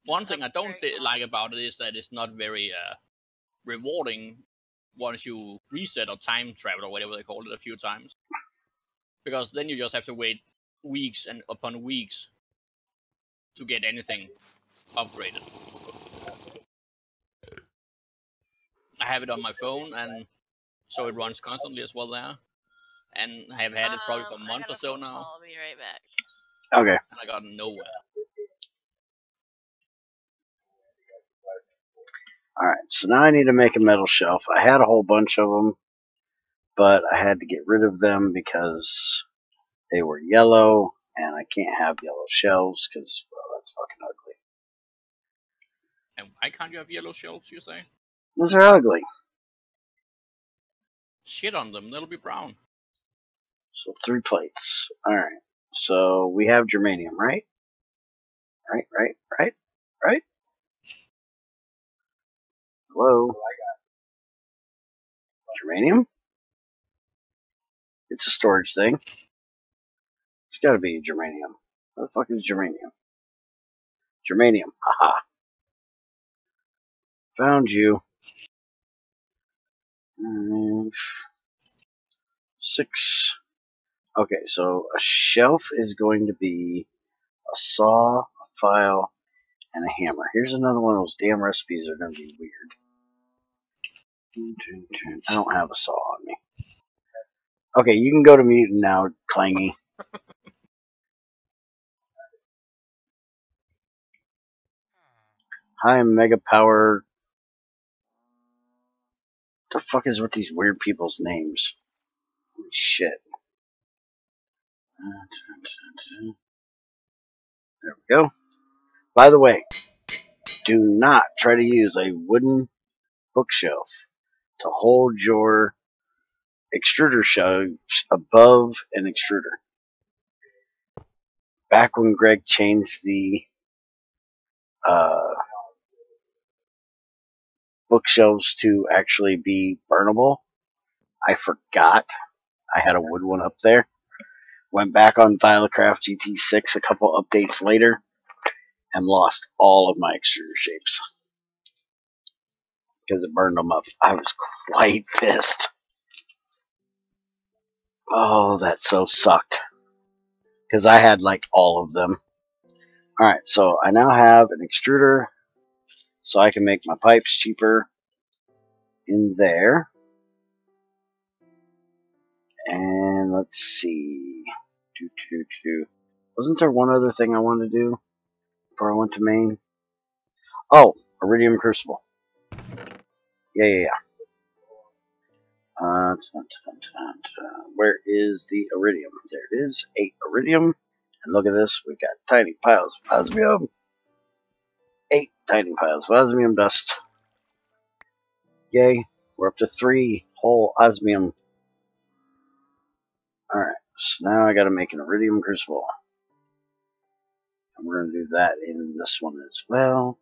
One thing I don't like about it is that it's not very rewarding once you reset or time travel or whatever they call it a few times, because then you just have to wait weeks and upon weeks to get anything upgraded. I have it on my phone, and so it runs constantly as well there. And I have had it probably for a month or so now. I'll be right back. Okay. And I got nowhere. Alright, so now I need to make a metal shelf. I had a whole bunch of them, but I had to get rid of them because they were yellow, and I can't have yellow shelves because, well, that's fucking ugly. And why can't you have yellow shelves, you say? Those are ugly. Shit on them, they'll be brown. So 3 plates. Alright, so we have germanium, right? Right? Hello? Germanium? It's a storage thing. It's gotta be germanium. What the fuck is germanium? Germanium. Haha. Found you. 6. Okay, so a shelf is going to be a saw, a file, and a hammer. Here's another one of those damn recipes that are going to be weird. I don't have a saw on me. Okay, you can go to mutant now, Clangy. Hi, Mega Power. What the fuck is with these weird people's names? Holy shit. There we go. By the way, do not try to use a wooden bookshelf to hold your extruder shelves above an extruder. Back when Greg changed the bookshelves to actually be burnable, I forgot I had a wood one up there. Went back on Thylacraft GT6 a couple updates later and lost all of my extruder shapes because it burned them up. I was quite pissed. Oh, that so sucked because I had like all of them. Alright, so I now have an extruder so I can make my pipes cheaper in there. And let's see. Wasn't there one other thing I wanted to do before I went to Maine? Oh, Iridium Crucible. Yeah. Where is the Iridium? There it is. 8 Iridium. And look at this. We've got tiny piles of osmium. 8 tiny piles of osmium dust. Yay. We're up to 3 whole osmium. Alright. So now I gotta make an Iridium Crucible. And we're gonna do that in this one as well.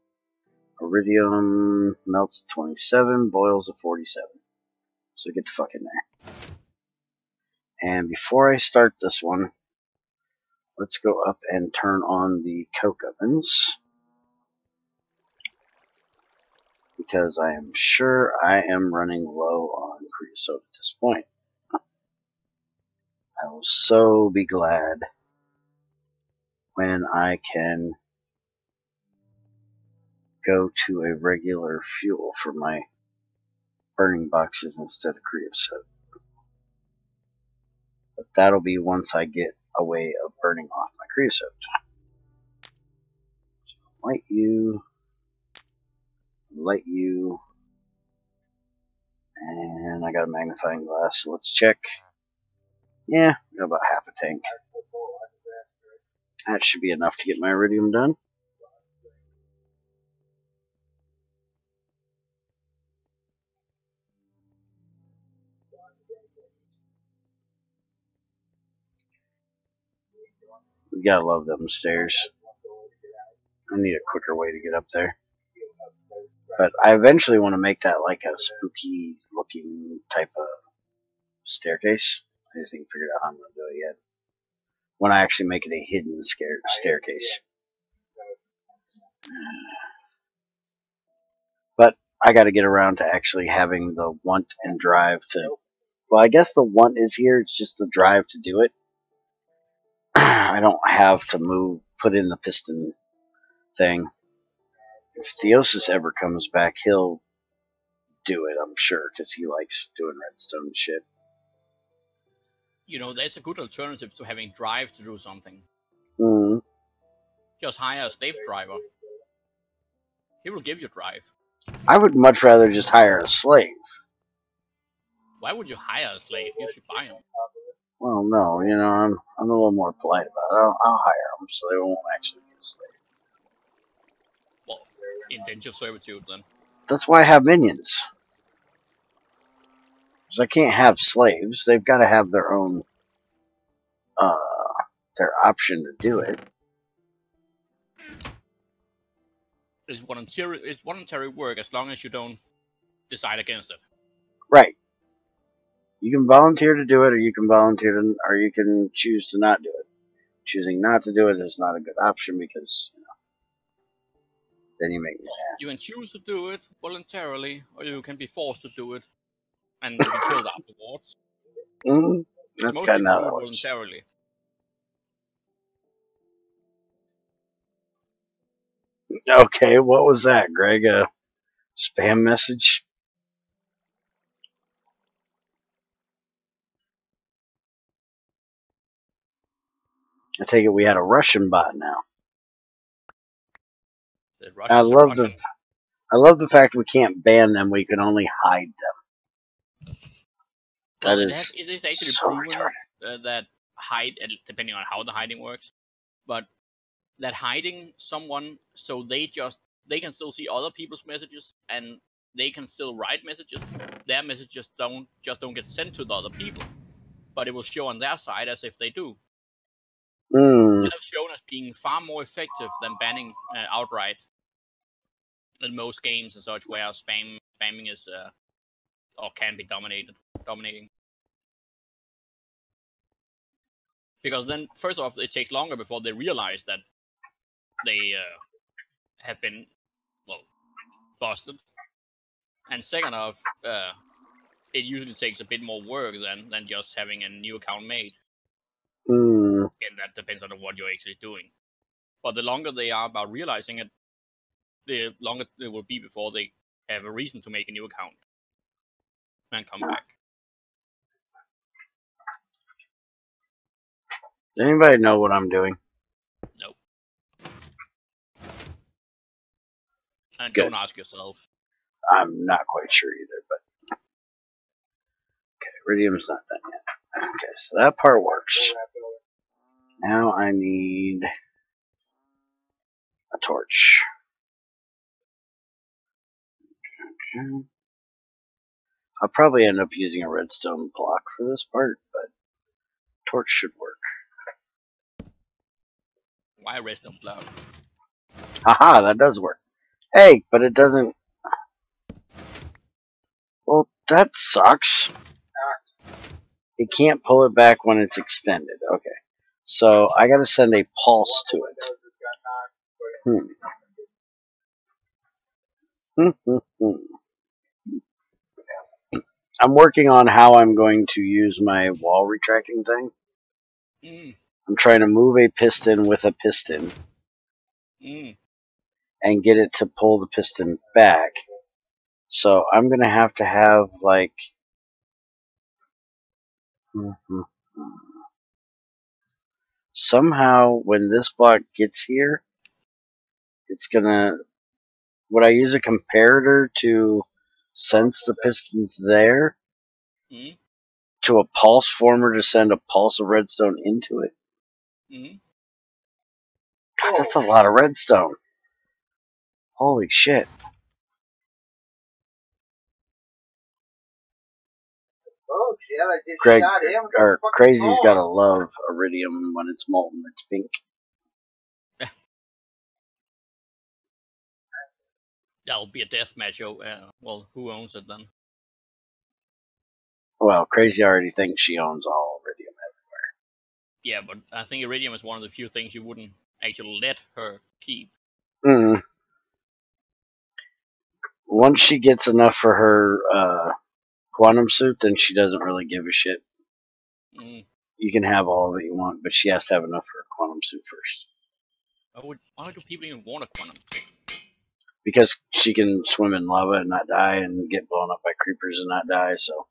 Iridium melts at 27, boils at 47. So get the fuck in there. And before I start this one, let's go up and turn on the coke ovens. Because I am sure I am running low on creosote at this point. I will so be glad when I can go to a regular fuel for my burning boxes instead of creosote. But that'll be once I get a way of burning off my creosote. Light you, and I got a magnifying glass, so let's check. Yeah, got about half a tank. That should be enough to get my iridium done. We gotta love them stairs. I need a quicker way to get up there. But I eventually want to make that like a spooky looking type of staircase. I just ain't figured out how I'm going to do it yet. When I actually make it a hidden staircase. But I got to get around to actually having the want and drive to... Well, I guess the want is here. It's just the drive to do it. I don't have to put in the piston thing. If Theosis ever comes back, he'll do it, I'm sure, because he likes doing redstone shit. You know, there's a good alternative to having drive to do something. Mm. Just hire a slave driver. He will give you drive. I would much rather just hire a slave. Why would you hire a slave? You should buy him. Well, no, you know, I'm a little more polite about it. I'll hire them so they won't actually be a slave. Well, indentured servitude then. That's why I have minions. Because I can't have slaves. They've got to have their own, their option to do it. It's voluntary work as long as you don't decide against it. Right. You can volunteer to do it, or you can or you can choose to not do it. Choosing not to do it is not a good option because, you know, then you make me mad. You can choose to do it voluntarily, or you can be forced to do it and be killed afterwards. That's kind of how that works. Voluntarily. Okay, what was that, Greg? A spam message? I take it we had a Russian bot now. I love the fact we can't ban them. We can only hide them. Well, it is actually so proven that hide, depending on how the hiding works, but that hiding someone so they can still see other people's messages and they can still write messages. Their messages don't get sent to the other people, but it will show on their side as if they do. It has shown as being far more effective than banning outright in most games and such, where spamming is or can be dominating. Because then, first off, it takes longer before they realize that they have been, well, busted. And second off, it usually takes a bit more work than just having a new account made. Again, that depends on what you're actually doing. But the longer they are about realizing it, the longer it will be before they have a reason to make a new account and come back. Does anybody know what I'm doing? Nope. And Good. Don't ask yourself. I'm not quite sure either, but... Okay, iridium's not done yet. Okay, so that part works. Now I need a torch. I'll probably end up using a redstone block for this part, but torch should work. Why redstone block? Haha, that does work. Hey, but it doesn't... Well, that sucks. It can't pull it back when it's extended. Okay. So I got to send a pulse to it. I'm working on how I'm going to use my wall retracting thing. I'm trying to move a piston with a piston and get it to pull the piston back. So I'm going to have like... Somehow when this block gets here, it's going to... Would I use a comparator to sense the pistons there? To a pulse former to send a pulse of redstone into it? God, that's a lot of redstone. Holy shit. Oh shit, I just Greg, shot him. or Crazy's gotta love iridium when it's molten. It's pink. That'll be a deathmatch. Well, who owns it then? Well, Crazy already thinks she owns all iridium everywhere. Yeah, but I think iridium is one of the few things you wouldn't actually let her keep. Once she gets enough for her quantum suit, then she doesn't really give a shit. You can have all of it you want, but she has to have enough for her quantum suit first. Why do people even want a quantum suit? Because she can swim in lava and not die, and get blown up by creepers and not die, so...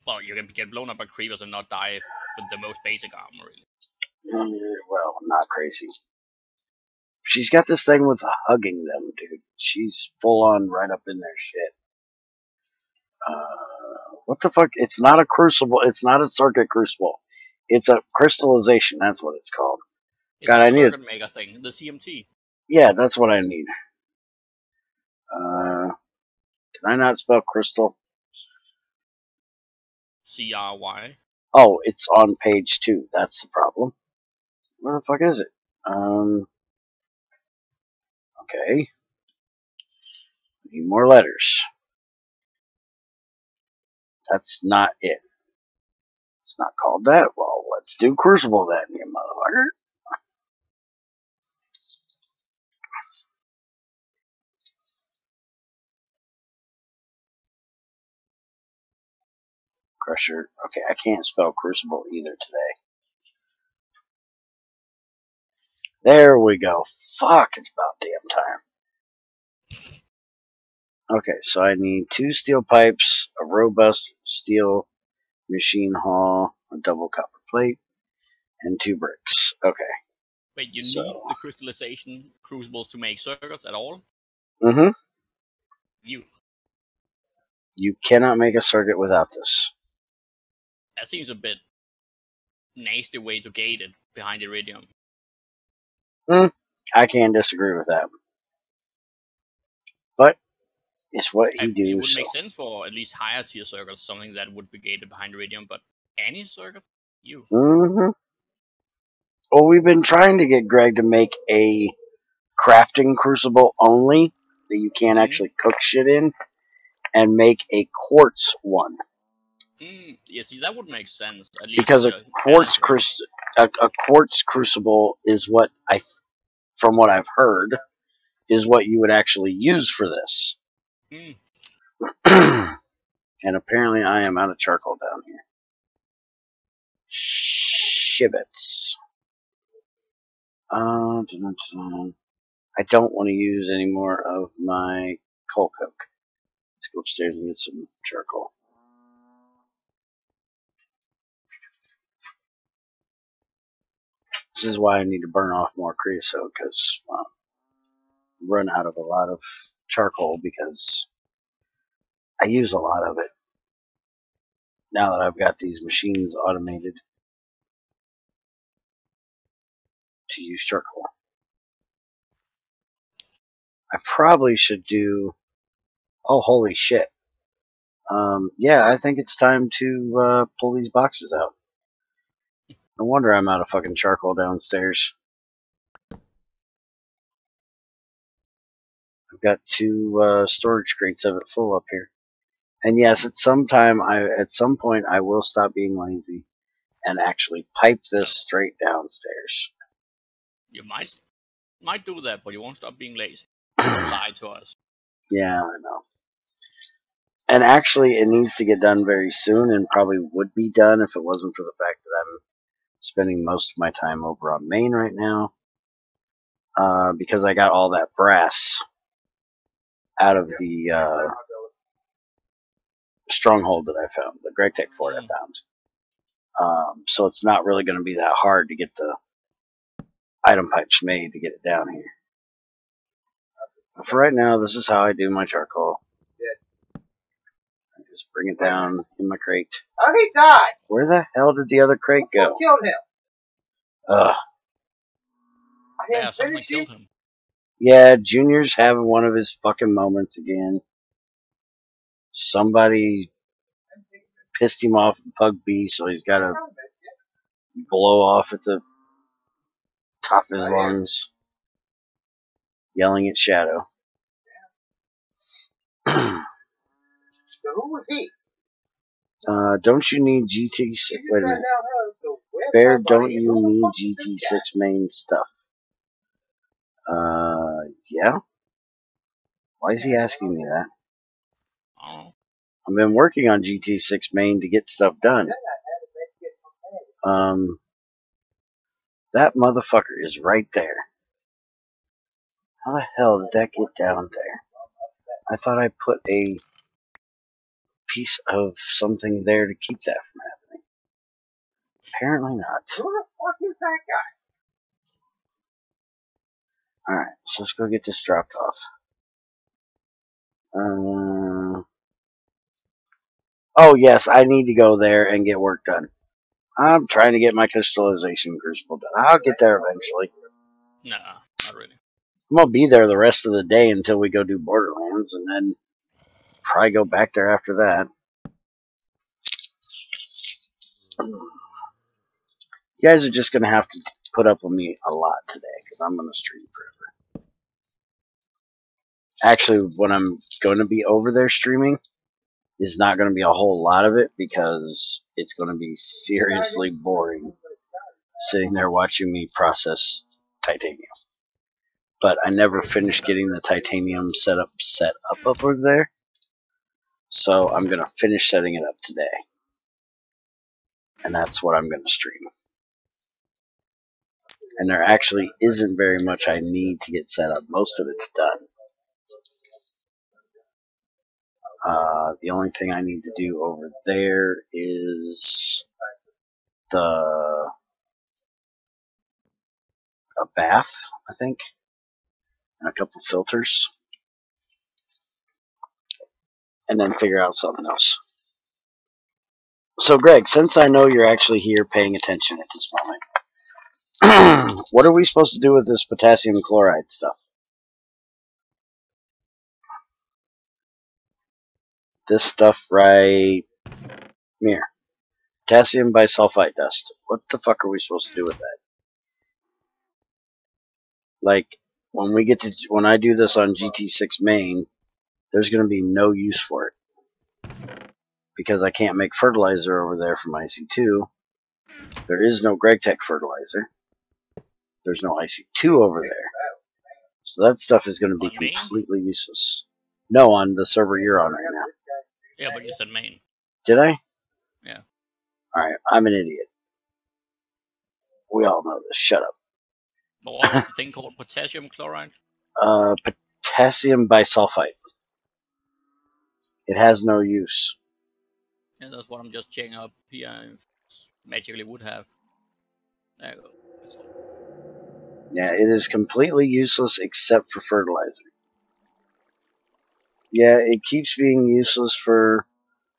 Well, you can get blown up by creepers and not die with the most basic armor, really. Well, not Crazy. She's got this thing with hugging them, dude. She's full on right up in their shit. What the fuck? It's not a crucible. It's not a circuit crucible. It's a crystallization. That's what it's called. It's God, a I need circuit maker thing, the CMT. Yeah, that's what I need. Can I not spell crystal? CRY. Oh, it's on page 2. That's the problem. Where the fuck is it? Okay. Need more letters. That's not it. It's not called that. Well, let's do crucible then, you motherfucker. Crusher. Okay, I can't spell crucible either today. There we go. Fuck, it's about damn time. Okay, so I need 2 steel pipes, a robust steel machine hull, a double copper plate, and 2 bricks. Okay. Wait, you need the crystallization crucibles to make circuits at all? Mm-hmm. You cannot make a circuit without this. That seems a bit nasty way to gate it behind iridium. I can't disagree with that. But it's what he do. It would make sense for at least higher tier circuits, something that would be gated behind iridium, but any circuit? Well, we've been trying to get Greg to make a crafting crucible only that you can't actually cook shit in, and make a quartz one. Yeah, see, that would make sense. At least because a quartz crucible is what from what I've heard, is what you would actually use for this. And apparently I am out of charcoal down here. Shivets. I don't want to use any more of my coal coke. Let's go upstairs and get some charcoal. This is why I need to burn off more creosote, because I run out of a lot of charcoal because I use a lot of it. Now that I've got these machines automated to use charcoal. I probably should do... Oh, holy shit. Yeah, I think it's time to pull these boxes out. No wonder I'm out of fucking charcoal downstairs. I've got 2 storage crates of it full up here. And yes, at some point I will stop being lazy and actually pipe this straight downstairs. You might do that, but you won't stop being lazy. Lie to us. Yeah, I know. And actually, it needs to get done very soon, and probably would be done if it wasn't for the fact that I'm spending most of my time over on Main right now. Because I got all that brass out of the stronghold that I found, the Qwertech fort I found. So it's not really going to be that hard to get the item pipes made to get it down here. But for right now, this is how I do my charcoal. I just bring it down in my crate. How he died? Where the hell did the other crate go? Who killed him? Ugh. I Yeah, didn't someone finish killed it. him. Yeah, Junior's having one of his fucking moments again. Somebody pissed him off in Pug B, so he's got to blow off at the top of his lungs, yelling at Shadow. So who was he? Don't you need GT6? Wait a minute. Bear, don't you need GT6 main stuff? Yeah? Why is he asking me that? Oh, I've been working on GT6 main to get stuff done. That motherfucker is right there. How the hell did that get down there? I thought I put a piece of something there to keep that from happening. Apparently not. Who the fuck is that guy? Alright, so let's go get this dropped off. Oh yes, I need to go there and get work done. I'm trying to get my crystallization crucible done. I'll get there eventually. nah, not really. I'm gonna be there the rest of the day until we go do Borderlands, and then probably go back there after that. You guys are just gonna have to put up with me a lot today, because I'm gonna stream forever. Actually, when I'm gonna be over there streaming is not gonna be a whole lot of it, because it's gonna be seriously boring sitting there watching me process titanium. But I never finished getting the titanium set up over there. So I'm going to finish setting it up today. And that's what I'm going to stream. And there actually isn't very much I need to get set up. Most of it's done. The only thing I need to do over there is a bath, I think. And a couple filters. And then figure out something else. So, Greg, since I know you're actually here paying attention at this moment, what are we supposed to do with this potassium chloride stuff? This stuff right here. Potassium bisulfite dust. What the fuck are we supposed to do with that? Like, when I do this on GT6 main, there's going to be no use for it. Because I can't make fertilizer over there from IC2. There is no Qwertech fertilizer. There's no IC2 over there. So that stuff is going to be completely useless. No, on the server you're on right now. Yeah, but you said main. Did I? Yeah. Alright, I'm an idiot. We all know this. Shut up. But what was the thing called potassium chloride? Potassium bisulfite. It has no use. Yeah, that's what I'm just checking up here. Magically would have. There you go. That's all. Yeah, it is completely useless except for fertilizer. Yeah, it keeps being useless for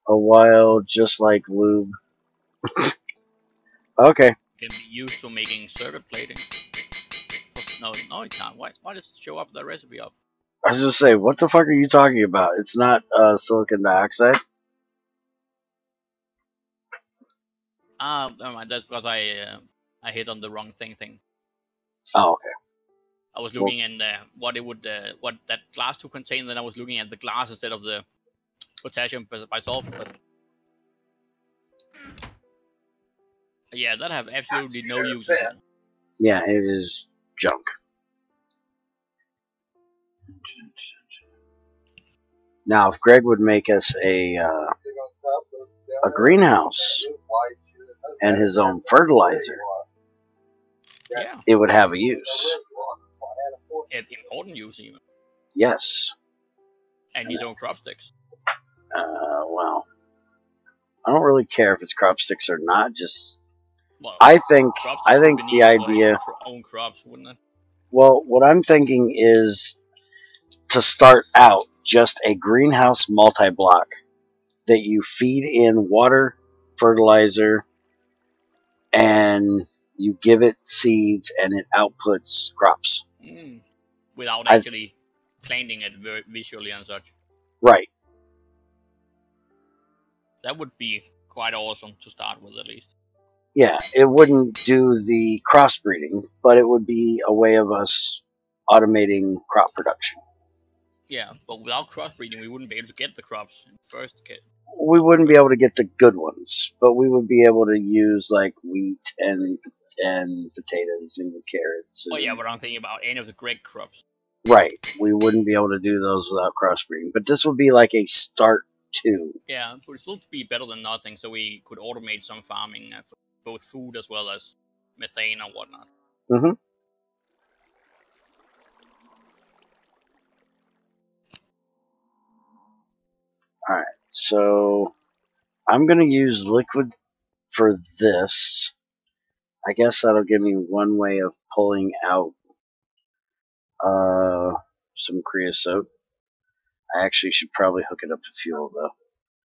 a while, just like lube. Okay. It can be used for making circuit plating. No, it can't. Why does it show up the recipe up? I was just saying, what the fuck are you talking about? It's not silicon dioxide. Never mind. That's because I hit on the wrong thing. Oh, okay. I was looking in what that glass to contain. Then I was looking at the glass instead of the potassium bisulfite. Yeah, that have absolutely no uses. Yeah, it is junk. Now, if Greg would make us a greenhouse and his own fertilizer, Yeah, it would have a use. important use even. Yes. And his own crop sticks. Well, I don't really care if it's crop sticks or not. Just Well, I think crop sticks would be the needed for his idea. own crops, wouldn't it? Well, what I'm thinking is to start out just a greenhouse multi-block that you feed in water, fertilizer, and you give it seeds, and it outputs crops. Without actually planting it visually and such. Right. That would be quite awesome to start with, at least. Yeah, it wouldn't do the crossbreeding, but it would be a way of us automating crop production. Yeah, but without crossbreeding, we wouldn't be able to get the crops in first kit. We wouldn't be able to get the good ones, but we would be able to use like wheat and potatoes and carrots. And, oh yeah, but I'm thinking about any of the great crops. Right, we wouldn't be able to do those without crossbreeding, but this would be like a start to. Yeah, it would still be better than nothing, so we could automate some farming for both food as well as methane and whatnot. Mm-hmm. Alright, so I'm going to use liquid for this. I guess that'll give me one way of pulling out some creosote. I actually should probably hook it up to fuel, though,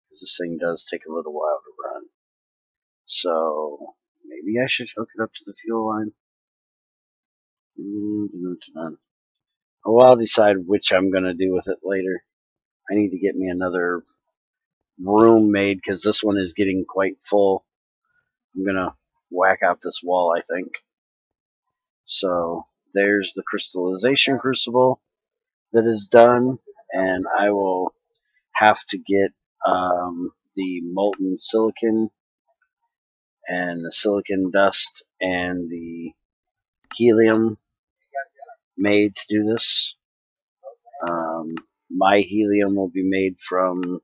because this thing does take a little while to run. So maybe I should hook it up to the fuel line. Oh, I'll decide which I'm going to do with it later. I need to get me another room made because this one is getting quite full. I'm going to whack out this wall, I think. So there's the crystallization crucible that is done, and I will have to get the molten silicon and the silicon dust and the helium made to do this. My helium will be made from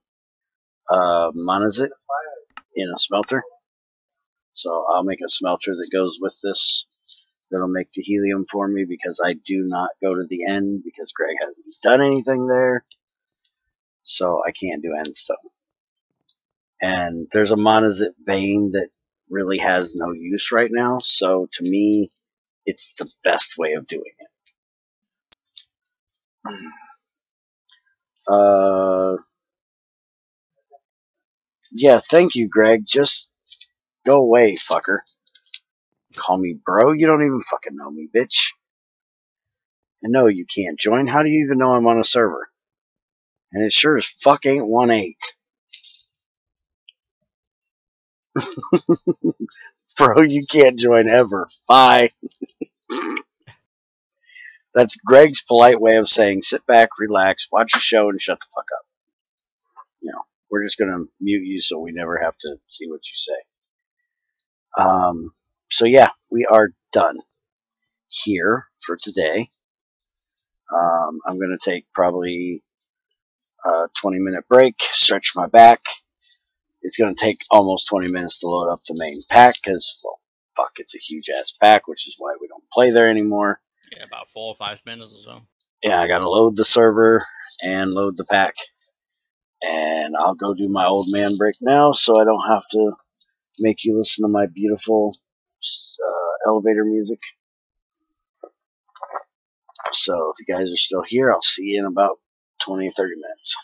monazite in a smelter. So I'll make a smelter that goes with this that'll make the helium for me because I do not go to the end because Greg hasn't done anything there. So I can't do endstone. And there's a monazite vein that really has no use right now. So to me, it's the best way of doing it. Yeah, thank you, Greg. Just go away, fucker. Call me bro? You don't even fucking know me, bitch. And no, you can't join. How do you even know I'm on a server? And it sure as fuck ain't 1-8. Bro, you can't join ever. Bye. That's Greg's polite way of saying sit back, relax, watch the show, and shut the fuck up. You know, we're just going to mute you so we never have to see what you say. So yeah, we are done here for today. I'm going to take probably a 20-minute break, stretch my back. It's going to take almost 20 minutes to load up the main pack because, well, fuck, it's a huge-ass pack, which is why we don't play there anymore. Yeah, about 4 or 5 minutes or so. Yeah, I got to load the server and load the pack. And I'll go do my old man break now so I don't have to make you listen to my beautiful elevator music. So if you guys are still here, I'll see you in about 20 or 30 minutes.